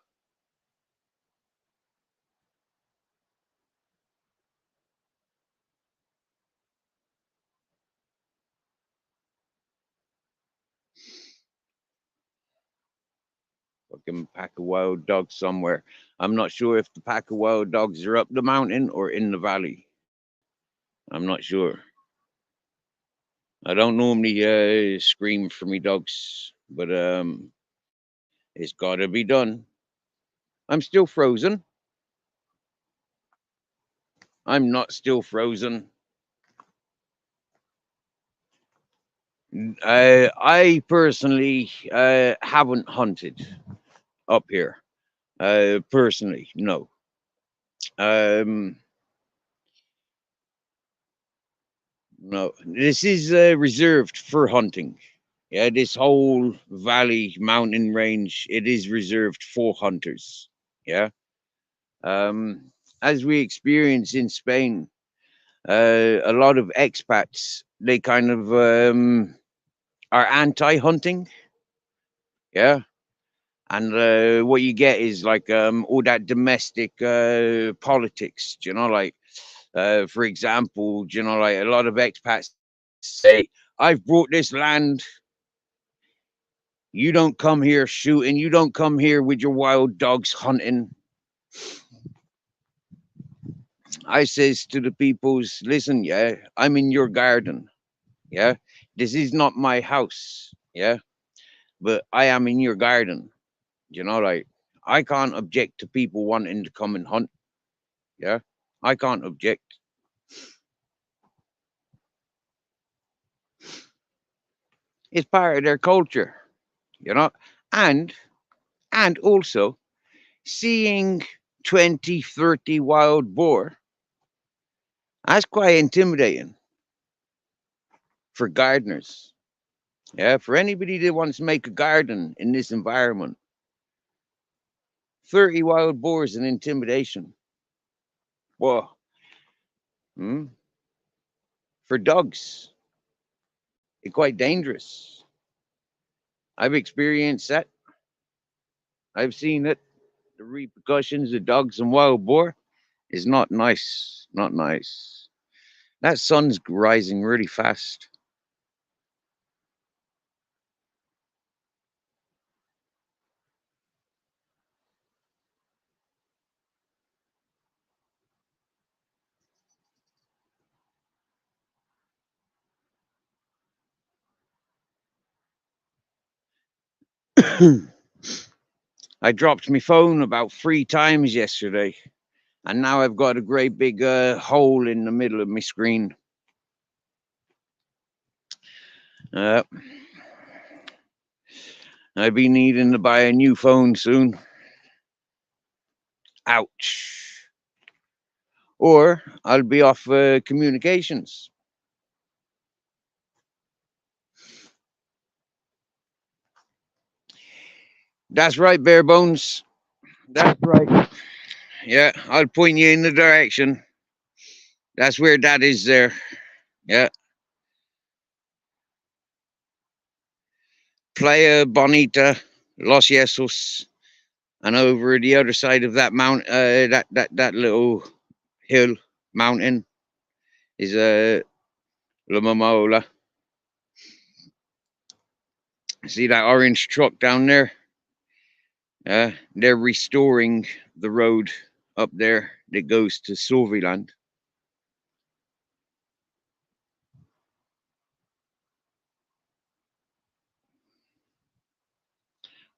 Fucking pack of wild dogs somewhere. I'm not sure if the pack of wild dogs are up the mountain or in the valley. I'm not sure. I don't normally scream for me dogs, but it's got to be done. I'm still frozen. I'm not still frozen. I personally haven't hunted up here. Personally, no. Um, no, this is reserved for hunting. Yeah, this whole valley mountain range, it is reserved for hunters. Yeah. Um, as we experience in Spain, a lot of expats, they kind of are anti-hunting. Yeah. And what you get is like all that domestic politics, you know, like for example, you know, like a lot of expats say, I've brought this land. You don't come here shooting. You don't come here with your wild dogs hunting. I says to the peoples, listen, yeah, I'm in your garden. Yeah. This is not my house. Yeah. But I am in your garden. You know, like I can't object to people wanting to come and hunt. Yeah. I can't object. It's part of their culture, you know. And also seeing 20, 30 wild boar, that's quite intimidating for gardeners. Yeah, for anybody that wants to make a garden in this environment, 30 wild boars and intimidation. Whoa. Hmm? For dogs, it's quite dangerous. I've experienced that. I've seen it. The repercussions of dogs and wild boar is not nice. Not nice. That sun's rising really fast. I dropped my phone about 3 times yesterday, and now I've got a great big hole in the middle of my screen. Uh, I'll be needing to buy a new phone soon. Ouch. or I'll be off communications. That's right, Bare Bones. That's right. Yeah, I'll point you in the direction. That's where that is there. Yeah. Playa Bonita, Los Yesos, and over the other side of that mount, that little hill mountain is La Mamola. See that orange truck down there? They're restoring the road up there that goes to Sorviland.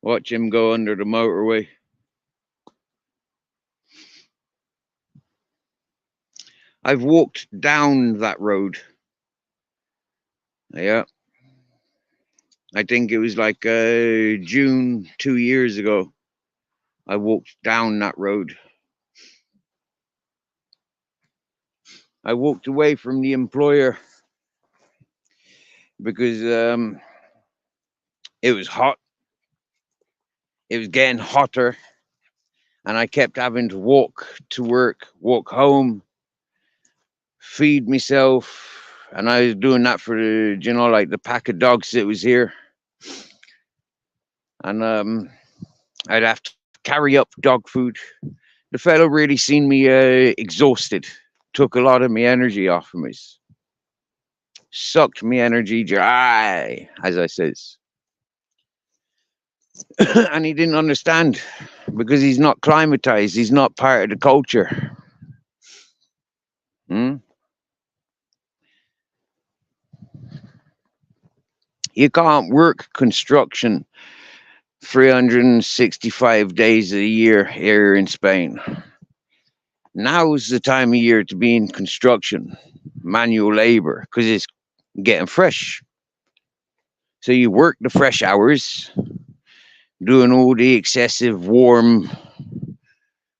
Watch him go under the motorway. I've walked down that road. Yeah. I think it was like June 2 years ago. I walked down that road. I walked away from the employer because it was hot. It was getting hotter. And I kept having to walk to work, walk home, feed myself. And I was doing that for the, you know, like the pack of dogs that was here. And I'd have to carry up dog food. The fellow really seen me exhausted. Took a lot of my energy off of me. Sucked me energy dry, as I says. And he didn't understand because he's not climatized. He's not part of the culture. You can't work construction 365 days a year here in Spain. Now's the time of year to be in construction, manual labor, because it's getting fresh. So you work the fresh hours, doing all the excessive warm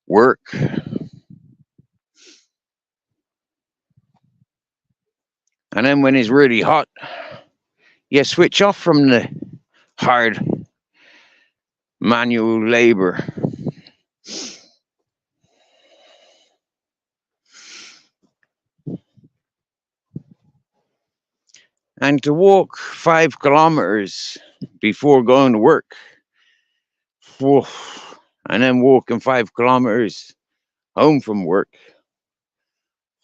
work. And then when it's really hot, you switch off from the hard manual labor. And to walk 5 kilometers before going to work, and then walking 5 kilometers home from work,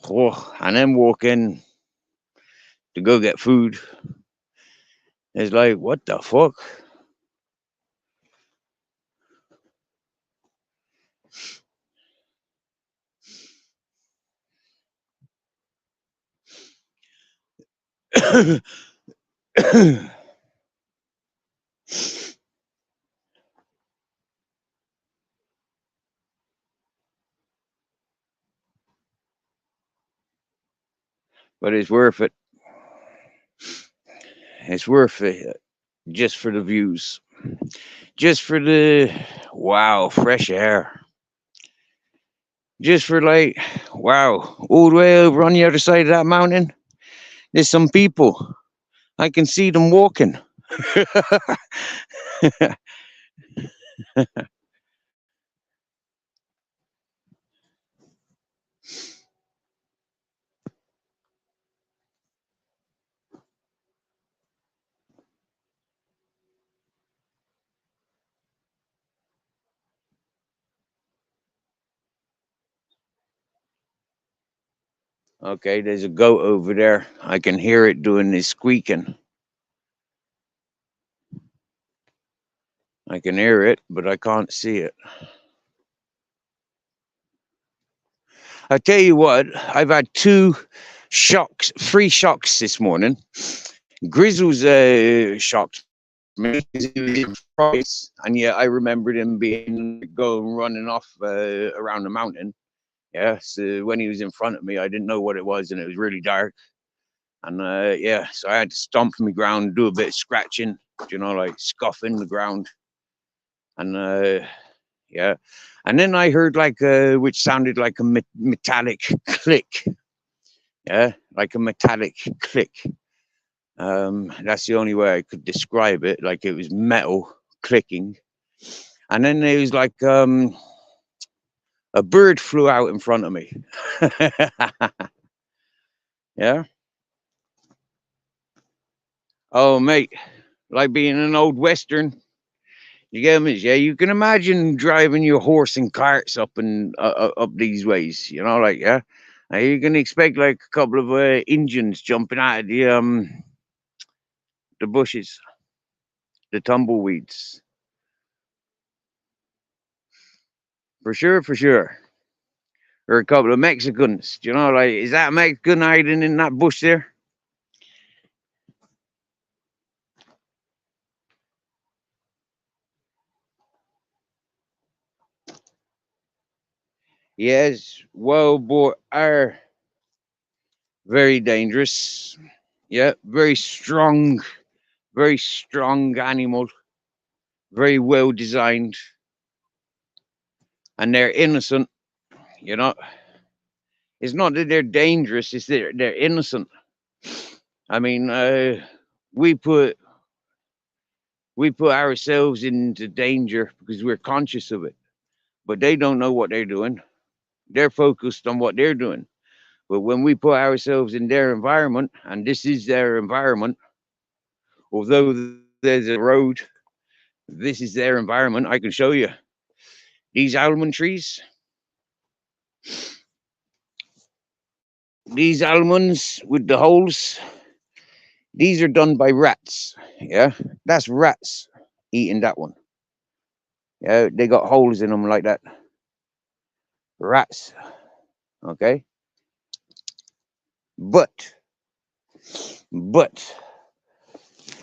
and then walking to go get food, it's like, what the fuck? But it's worth it. It's worth it just for the views, just for the wow, fresh air, just for like, wow, all the way over on the other side of that mountain, there's some people. I can see them walking. Okay, there's a goat over there. I can hear it doing this squeaking. I can hear it, but I can't see it. I tell you what, I've had 3 shocks this morning. Grizzle's shocked me because he was in price, and yet I remembered him going running off around the mountain. Yeah, so when he was in front of me, I didn't know what it was, and it was really dark. And yeah, so I had to stomp my ground, do a bit of scratching, you know, like scuffing the ground. And Yeah. And then I heard like which sounded like a metallic click. Yeah, like a metallic click. That's the only way I could describe it. Like it was metal clicking. And then there was like a bird flew out in front of me. Yeah. Oh, mate, like being an old Western. You get me? Yeah, you can imagine driving your horse and carts up and up these ways. You know, like yeah, you can expect like a couple of Indians jumping out of the bushes, the tumbleweeds. For sure, for sure. Or a couple of Mexicans. You know, like is that a Mexican hiding in that bush there? Yes, wild boar are very dangerous. Yeah, very strong animal, very well designed, and they're innocent. You know, it's not that they're dangerous; it's that they're innocent. I mean, we put ourselves into danger because we're conscious of it, but they don't know what they're doing. They're focused on what they're doing. But when we put ourselves in their environment, and this is their environment, although there's a road, this is their environment. I can show you these almond trees. These almonds with the holes, these are done by rats. Yeah, that's rats eating that one. Yeah, they got holes in them like that. Rats. Okay, but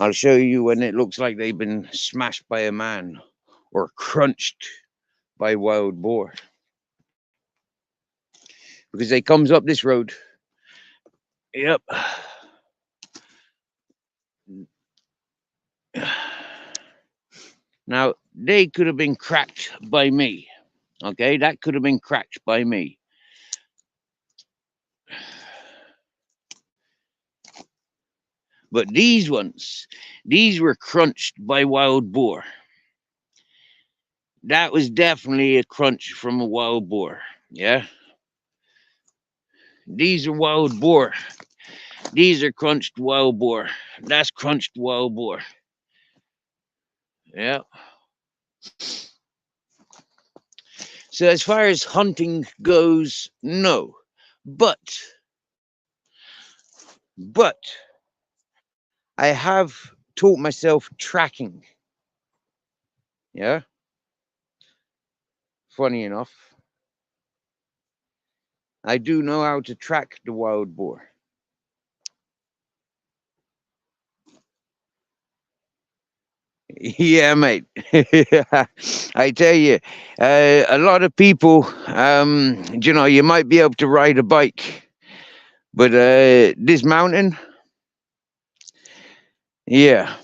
I'll show you when it looks like they've been smashed by a man or crunched by wild boar, because they comes up this road. Yep. Now they could have been cracked by me. Okay, that could have been cracked by me. But these ones, these were crunched by wild boar. That was definitely a crunch from a wild boar. Yeah. These are wild boar. These are crunched wild boar. That's crunched wild boar. Yeah. So as far as hunting goes, no. But I have taught myself tracking. Yeah. Funny enough, I do know how to track the wild boar. Yeah, mate. I tell you, a lot of people, you know, you might be able to ride a bike, but this mountain, yeah,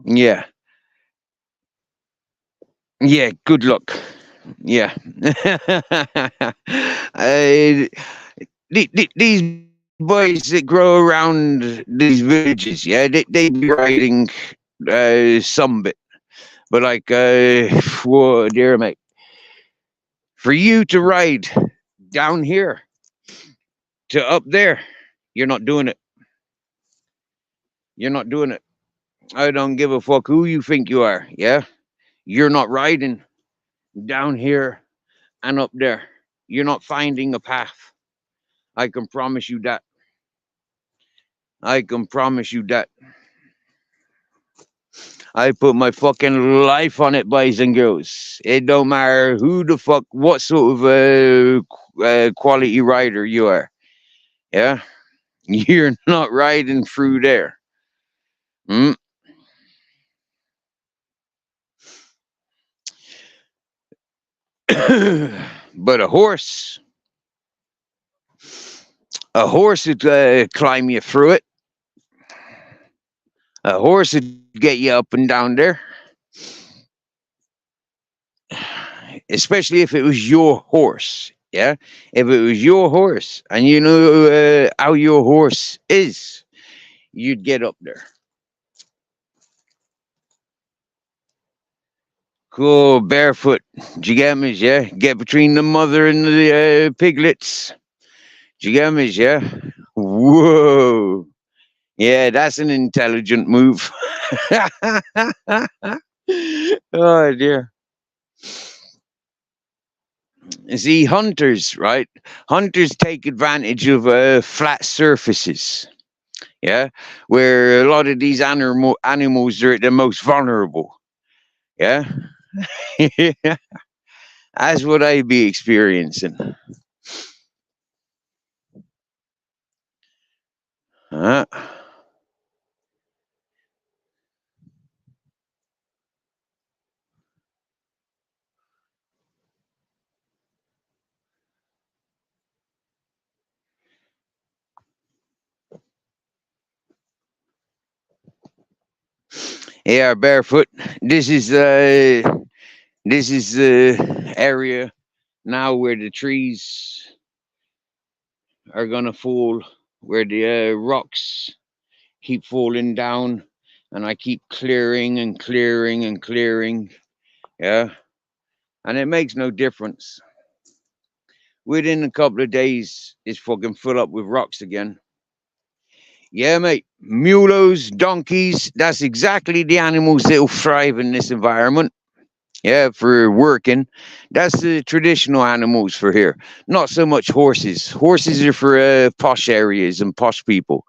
yeah, yeah. Good luck. Yeah. These boys that grow around these villages, yeah, they be riding some bit, but like, whoa, dear mate, for you to ride down here to up there, you're not doing it. You're not doing it. I don't give a fuck who you think you are. Yeah, you're not riding down here and up there. You're not finding a path. I can promise you that. I can promise you that. I put my fucking life on it, boys and girls. It don't matter who the fuck, what sort of quality rider you are. Yeah, you're not riding through there. Mm. But a horse would climb you through it. A horse would get you up and down there. especially if it was your horse. Yeah, if it was your horse and you know how your horse is, you'd get up there. Cool, barefoot. Do you get me? Yeah, get between the mother and the piglets. Do you get me? Yeah. Whoa. Yeah, that's an intelligent move. Oh dear. See, hunters, right? Hunters take advantage of flat surfaces. Yeah, where a lot of these animals are the most vulnerable. Yeah, that's what I be experiencing. Uh, yeah, barefoot. This is the area now where the trees are gonna fall, where the rocks keep falling down, and I keep clearing and clearing and clearing. Yeah, and it makes no difference. Within a couple of days, it's fucking full up with rocks again. Yeah, mate. Mulos, donkeys, that's exactly the animals that'll thrive in this environment. Yeah, for working. That's the traditional animals for here. Not so much horses. Horses are for posh areas and posh people.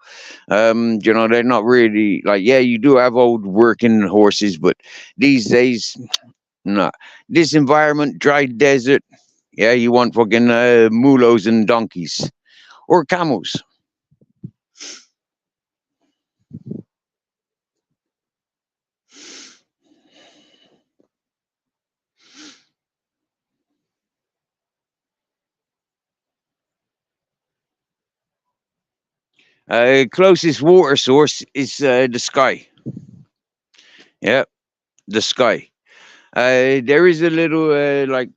They're not really like, yeah, you do have old working horses, but these days, no. This environment, dry desert, yeah, you want fucking mulos and donkeys or camels. Closest water source is the sky. Yeah, the sky. There is a little like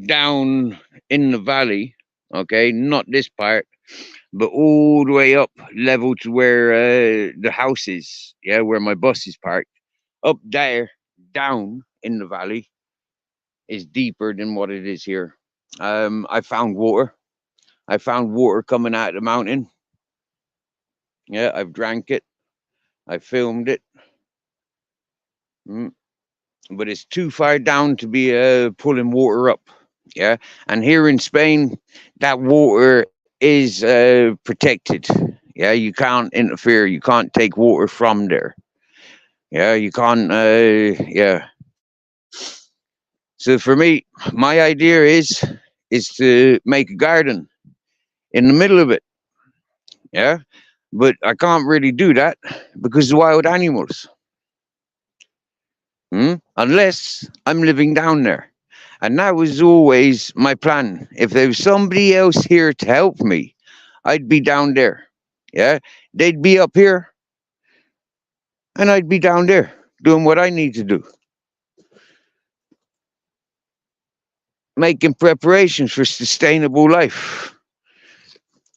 down in the valley. Okay, not this part, but all the way up level to where the house is. Yeah, where my bus is parked. Up there, down in the valley, is deeper than what it is here. I found water. I found water coming out of the mountain. Yeah, I've drank it. I filmed it. Mm. But it's too far down to be pulling water up. Yeah, and here in Spain, that water is protected. Yeah, you can't interfere. You can't take water from there. Yeah, you can't. Yeah. So for me, my idea is to make a garden in the middle of it. Yeah, but I can't really do that because of wild animals. Unless I'm living down there. And that was always my plan. If there was somebody else here to help me, I'd be down there. Yeah. They'd be up here and I'd be down there doing what I need to do. Making preparations for sustainable life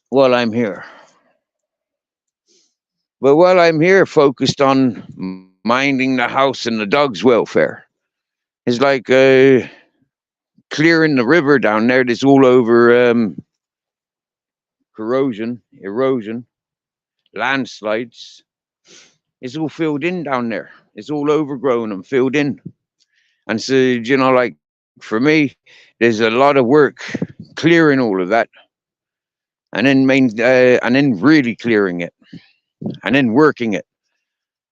while I'm here. But while I'm here, focused on minding the house and the dog's welfare. It's like clearing the river down there that's all over corrosion, erosion, landslides. It's all filled in down there. It's all overgrown and filled in. And so, like for me, there's a lot of work clearing all of that, and then really clearing it, and then working it,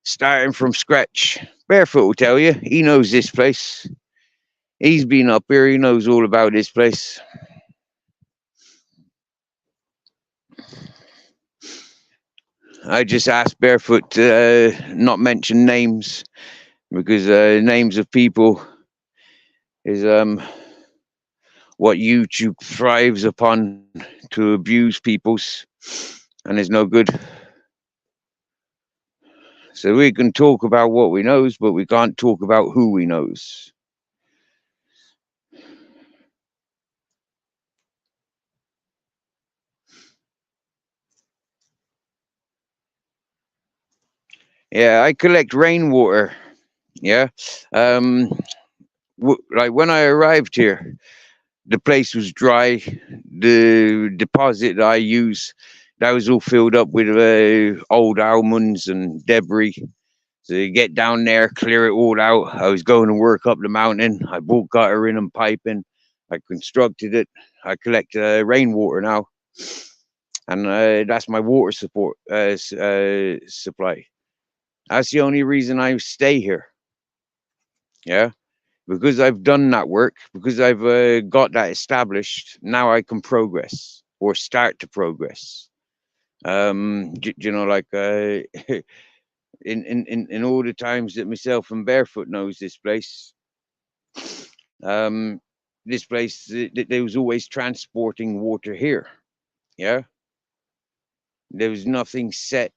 starting from scratch. Barefoot will tell you. He knows this place. He's been up here. He knows all about this place. I just asked Barefoot to not mention names because names of people is what YouTube thrives upon to abuse people's, and is no good. So we can talk about what we knows, but we can't talk about who we knows. Yeah, I collect rainwater. Yeah. Um, like when I arrived here, the place was dry. The deposit I use, that was all filled up with old almonds and debris. So you get down there, clear it all out. I was going to work up the mountain. I bought guttering and piping. I constructed it. I collect rainwater now, and that's my water support supply. That's the only reason I stay here. Yeah, because I've done that work, because I've got that established. Now I can progress or start to progress. You know, like in all the times that myself and Barefoot knows this place, um, this place there was always transporting water here. Yeah, there was nothing set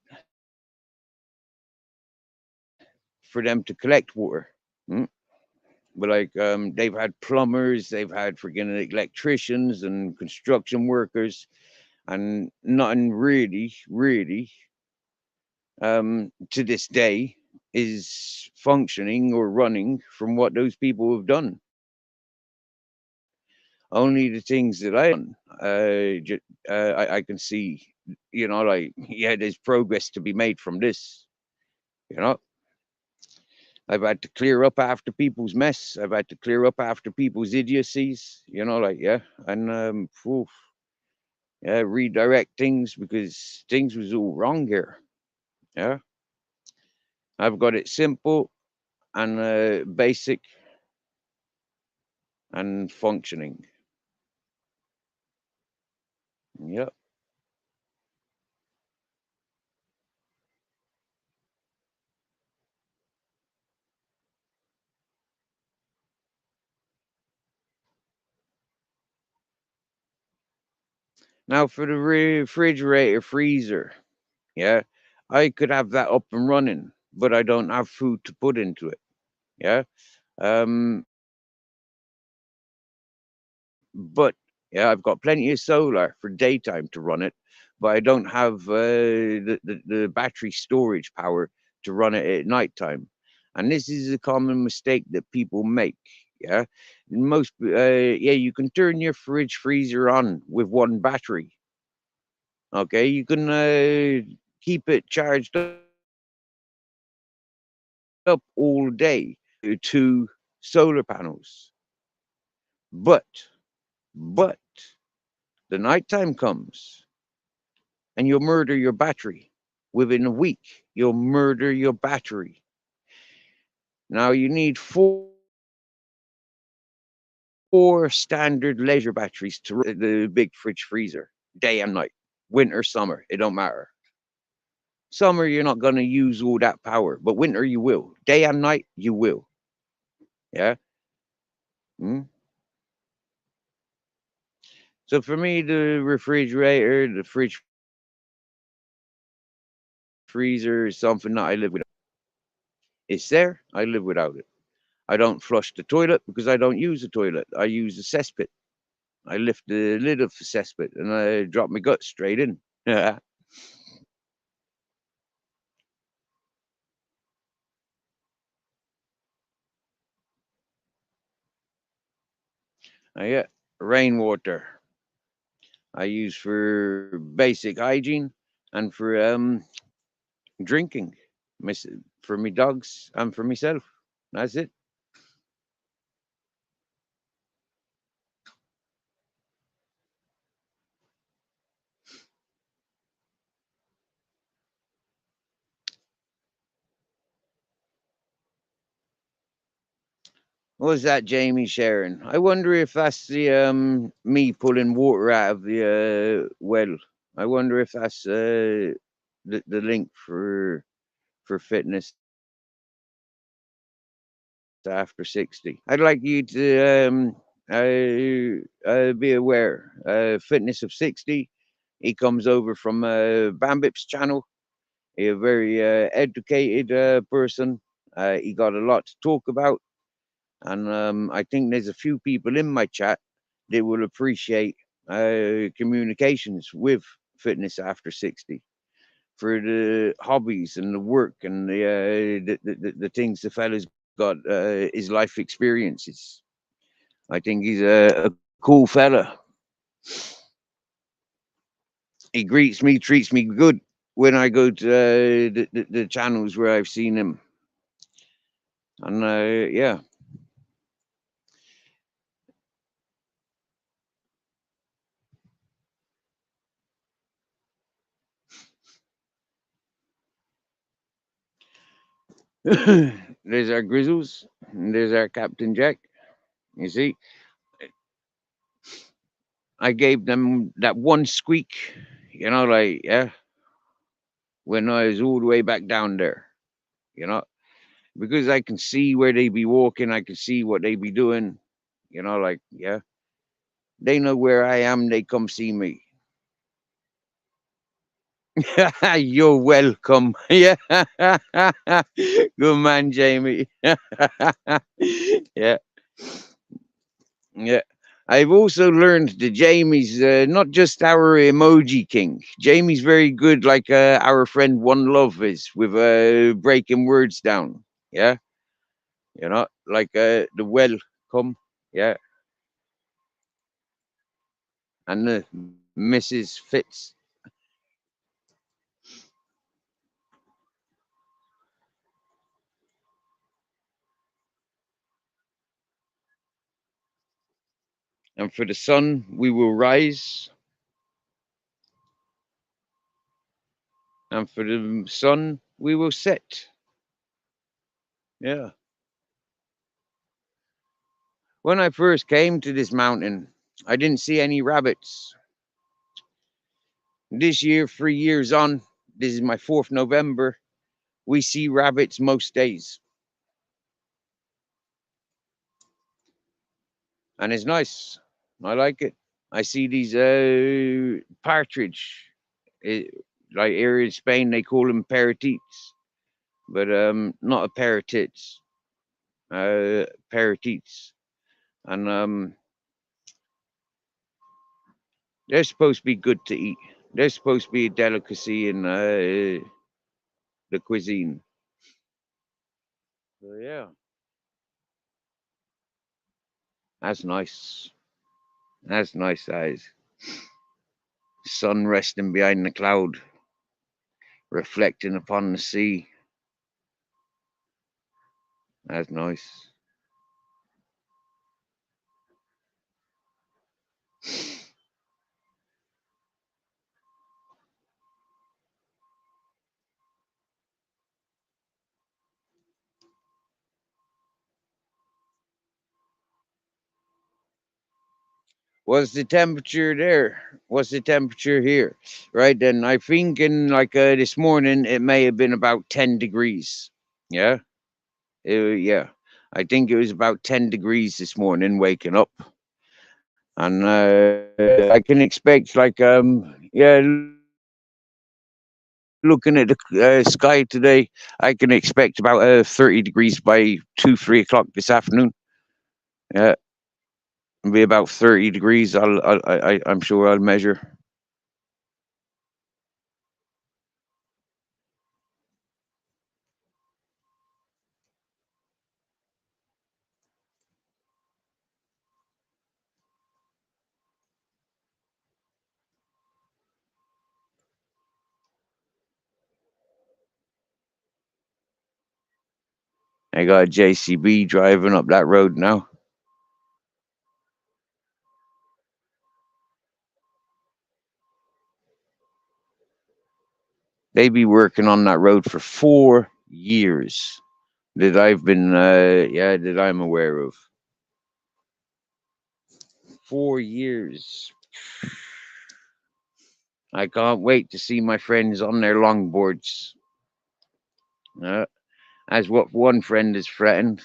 for them to collect water. Mm. But like they've had plumbers, they've had freaking electricians and construction workers, and nothing really to this day is functioning or running from what those people have done. Only the things that I done, I can see, you know, like yeah, there's progress to be made from this. You know, I've had to clear up after people's mess. I've had to clear up after people's idiocies. You know, like yeah, and yeah, redirect things because things was all wrong here. Yeah, I've got it simple and basic and functioning. Yep. Now for the refrigerator freezer, yeah, I could have that up and running, but I don't have food to put into it. Yeah. Um, but yeah, I've got plenty of solar for daytime to run it, but I don't have the battery storage power to run it at nighttime. And this is a common mistake that people make. Yeah. Most, yeah, you can turn your fridge freezer on with one battery. Okay. You can keep it charged up all day to solar panels. But, but the nighttime comes and you'll murder your battery. Within a week, you'll murder your battery. Now you need four standard leisure batteries to run the big fridge freezer, day and night, winter, summer, it don't matter. Summer, you're not going to use all that power, but winter, you will. Day and night, you will. Yeah. Mm? So for me, the refrigerator, the fridge freezer is something that I live without. It's there, I live without it. I don't flush the toilet because I don't use the toilet. I use the cesspit. I lift the lid of the cesspit and I drop my gut straight in. Yeah. I get rainwater. I use for basic hygiene and for drinking. For me dogs and for myself. That's it. What was that Jamie sharing? I wonder if that's the me pulling water out of the well. I wonder if that's the link for fitness after 60. I'd like you to be aware. Fitness of 60. He comes over from Bambip's channel. He a very educated person. He got a lot to talk about, and I think there's a few people in my chat that will appreciate communications with fitness after 60. for the hobbies and the work and the things the fella's got, his life experiences. I think he's a cool fella. He greets me, treats me good when I go to the channels where I've seen him. And yeah. There's our Grizzles, and there's our Captain Jack. You see, I gave them that one squeak, like, yeah, when I was all the way back down there, because I can see where they be walking, I can see what they be doing, like, yeah, they know where I am, they come see me. You're welcome. Yeah. Good man, Jamie. Yeah. Yeah. I've also learned that Jamie's not just our emoji king. Jamie's very good, like our friend One Love is, with breaking words down. Yeah. Like the welcome. Yeah. And the Mrs. Fitz. And for the sun, we will rise. And for the sun, we will set. Yeah. When I first came to this mountain, I didn't see any rabbits. This year, 3 years on, this is my 4th November, we see rabbits most days. And it's nice. I like it. I see these partridge. Like here in Spain, they call them parrots, but not a parrots, parrots. And they're supposed to be good to eat. They're supposed to be a delicacy in the cuisine. So yeah, that's nice. That's nice, eyes. Sun resting behind the cloud, reflecting upon the sea. That's nice. What's the temperature there? What's the temperature here? Right then, I think in like this morning it may have been about 10 degrees. Yeah, yeah. I think it was about 10 degrees this morning waking up, and I can expect like yeah. Looking at the sky today, I can expect about 30 degrees by 2, 3 o'clock this afternoon. Yeah, it'll be about 30 degrees. I'm sure I'll measure. I got a JCB driving up that road now. They be working on that road for 4 years that I've been, yeah, that I'm aware of. 4 years. I can't wait to see my friends on their longboards. As what one friend has threatened.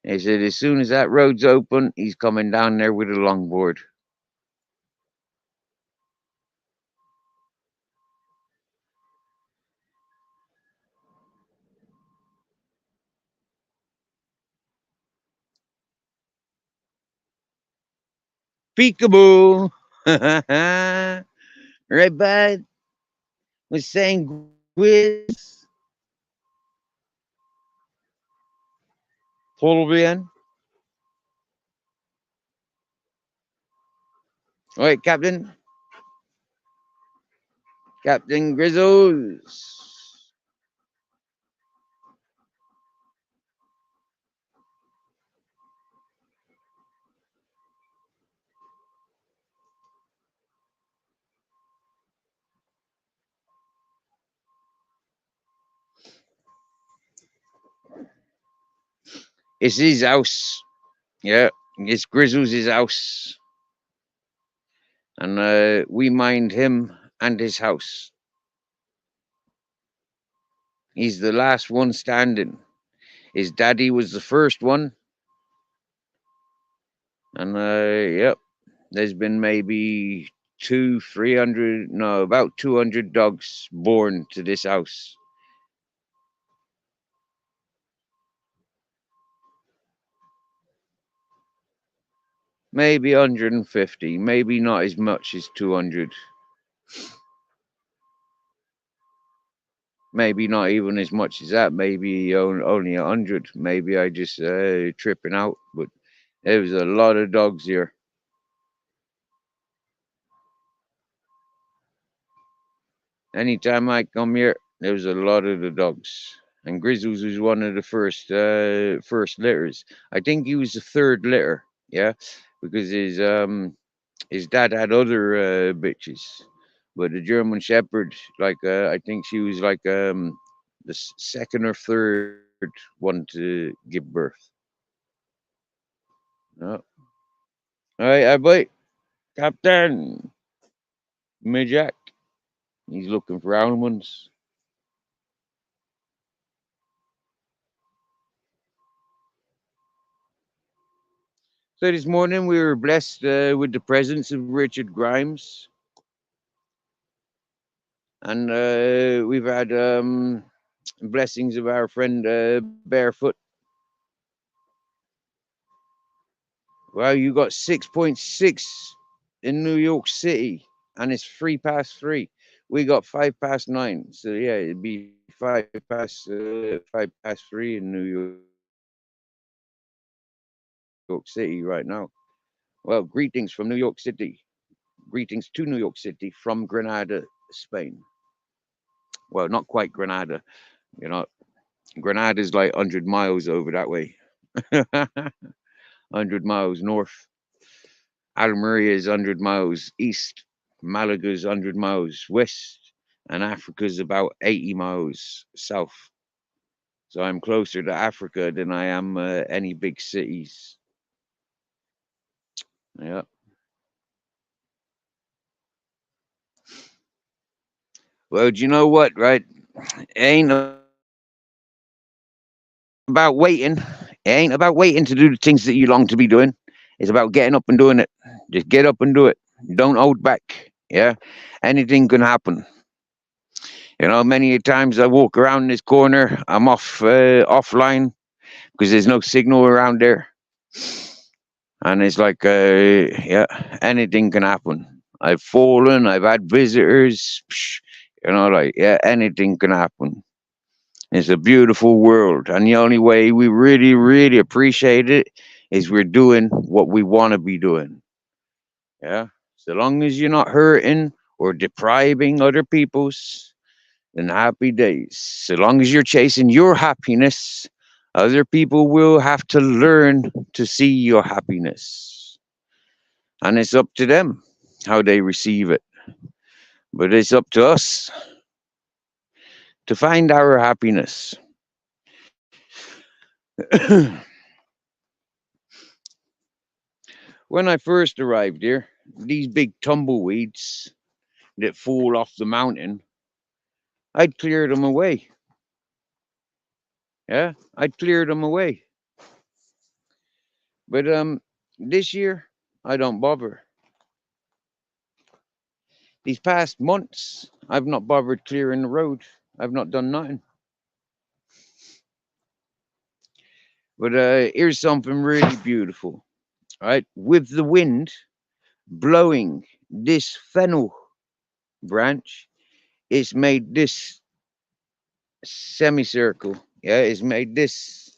He said as soon as that road's open, he's coming down there with a longboard. Peekaboo! Right, bud? was saying Grizz. Todo bien? All right, Captain. Captain Grizzles. It's his house. Yeah, it's Grizzles' house. And we mind him and his house. He's the last one standing. His daddy was the first one. And yep, there's been maybe 300, no, about 200 dogs born to this house. Maybe 150, maybe not as much as 200. Maybe not even as much as that, maybe only 100. Maybe I just tripping out, but there was a lot of dogs here. Anytime I come here, there was a lot of the dogs. And Grizzles was one of the first litters. I think he was the third litter, yeah, because his dad had other bitches, but the German Shepherd, like I think she was like the second or third one to give birth. No. All right, I bite Captain Mijak. He's looking for almonds. So this morning we were blessed with the presence of Richard Grimes, and we've had blessings of our friend Barefoot. Wow, you got 6.6 in New York City, and it's 3:03. We got 9:05. So yeah, it'd be 5:03 in New York City right now. Well, greetings from New York City. Greetings to New York City from Granada, Spain. Well, not quite Granada. You know, Granada's like 100 miles over that way. 100 miles north. Almeria is 100 miles east. Malaga's 100 miles west. And Africa's about 80 miles south. So I'm closer to Africa than I am any big cities. Yeah. Well, do you know what, right? It ain't about waiting. It ain't about waiting to do the things that you long to be doing. It's about getting up and doing it. Just get up and do it. Don't hold back. Yeah. Anything can happen. You know, many times I walk around this corner, I'm offline because there's no signal around there. And it's like, yeah, anything can happen. I've fallen, I've had visitors, you know, like, yeah, anything can happen. It's a beautiful world. And the only way we really, really appreciate it is we're doing what we want to be doing. Yeah. So long as you're not hurting or depriving other people's, then happy days. So long as you're chasing your happiness, other people will have to learn to see your happiness. And it's up to them how they receive it. But it's up to us to find our happiness. When I first arrived here, these big tumbleweeds that fall off the mountain, I'd clear them away. Yeah, I'd clear them away. But this year, I don't bother. These past months, I've not bothered clearing the road. I've not done nothing. But here's something really beautiful. Right, with the wind blowing this fennel branch, it's made this semicircle. Yeah, it's made this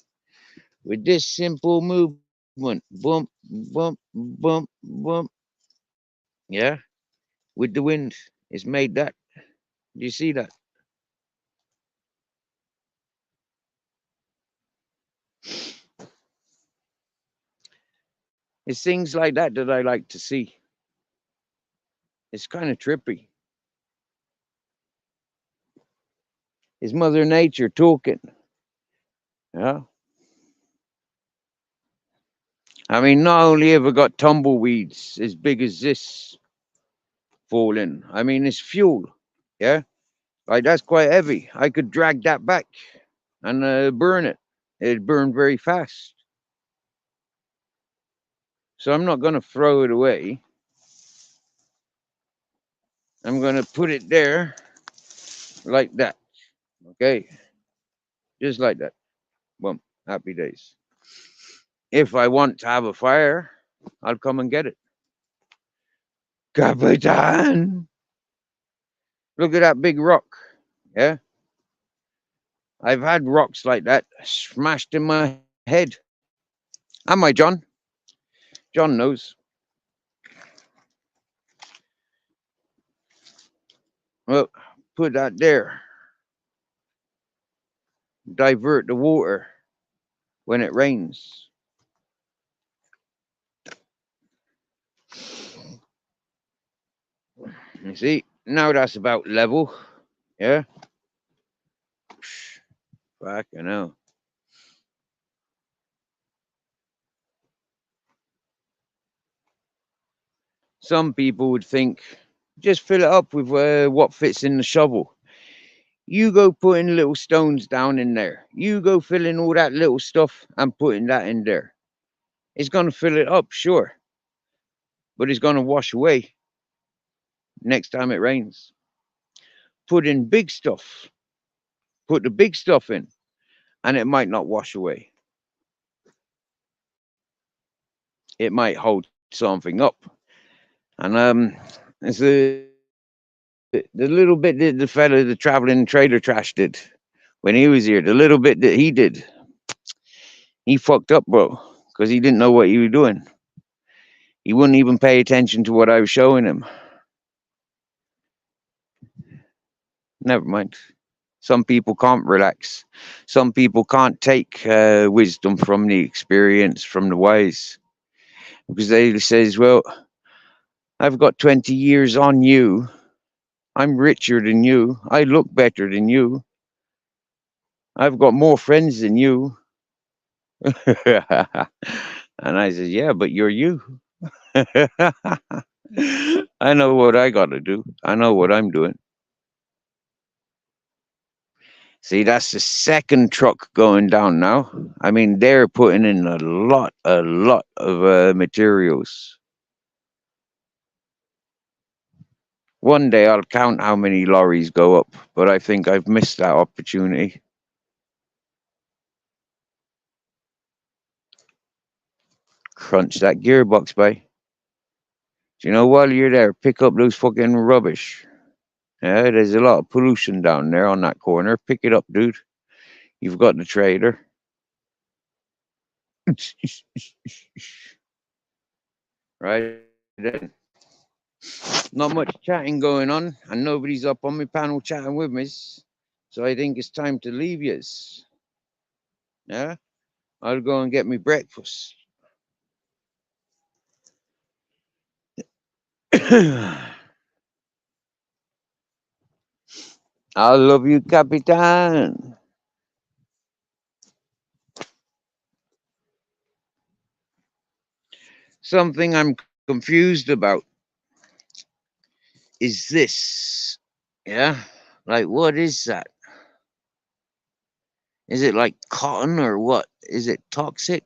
with this simple movement. Bump, bump, bump, bump. Yeah, with the wind. It's made that. Do you see that? It's things like that that I like to see. It's kind of trippy. It's Mother Nature talking. Yeah. I mean, not only have I got tumbleweeds as big as this falling, I mean, it's fuel. Yeah. Like, that's quite heavy. I could drag that back and burn it. It'd burn very fast. So I'm not going to throw it away. I'm going to put it there like that. Okay. Just like that. Boom. Happy days. If I want to have a fire, I'll come and get it. Capitan! Look at that big rock. Yeah. I've had rocks like that smashed in my head. Am I, John? John knows. Well, put that there. Divert the water when it rains. You see, now that's about level. Yeah. Fucking hell. Some people would think, just fill it up with what fits in the shovel. You go putting little stones down in there. You go filling all that little stuff and putting that in there. It's going to fill it up, sure. But it's going to wash away next time it rains. Put in big stuff. Put the big stuff in, and it might not wash away. It might hold something up. And it's the little bit that the fella, the traveling trader trash did when he was here, the little bit that he did, he fucked up, bro, because he didn't know what he was doing. He wouldn't even pay attention to what I was showing him. Never mind. Some people can't relax. Some people can't take wisdom from the experience, from the wise, because they says, well, I've got 20 years on you. I'm richer than you. I look better than you. I've got more friends than you. And I said, yeah, but you're you. I know what I got to do. I know what I'm doing. See, that's the second truck going down now. I mean, they're putting in a lot of materials. One day I'll count how many lorries go up, but I think I've missed that opportunity. Crunch that gearbox, boy. You know, while you're there, pick up those fucking rubbish. Yeah, there's a lot of pollution down there on that corner. Pick it up, dude. You've got the trailer. Right then. Not much chatting going on, and nobody's up on my panel chatting with me. So I think it's time to leave yous. Yeah? I'll go and get me breakfast. I love you, Capitan. Something I'm confused about is this. Yeah? Like, what is that? Is it like cotton or what? Is it toxic?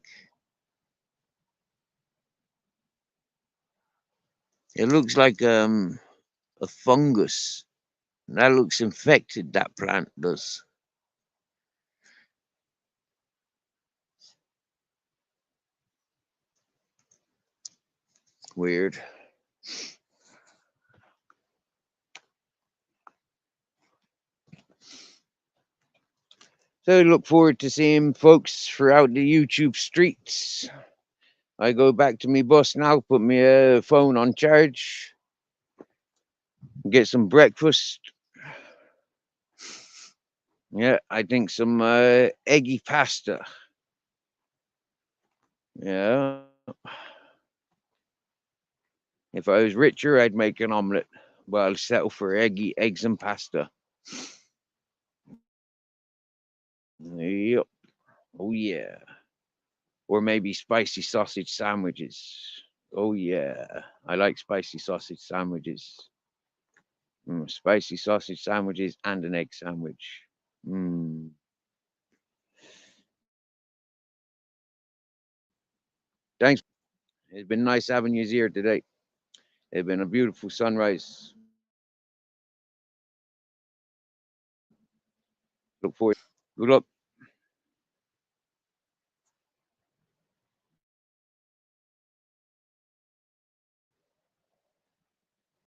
It looks like a fungus. That looks infected, that plant does. Weird. So I look forward to seeing folks throughout the YouTube streets. I go back to my bus now, put my phone on charge, get some breakfast. Yeah, I think some eggy pasta. Yeah. If I was richer, I'd make an omelette, but I'll settle for eggs and pasta. Yep. Oh yeah. Or maybe spicy sausage sandwiches. Oh yeah. I like spicy sausage sandwiches. Spicy sausage sandwiches and an egg sandwich. Thanks. It's been nice having you here today. It's been a beautiful sunrise. Look forward. Good luck.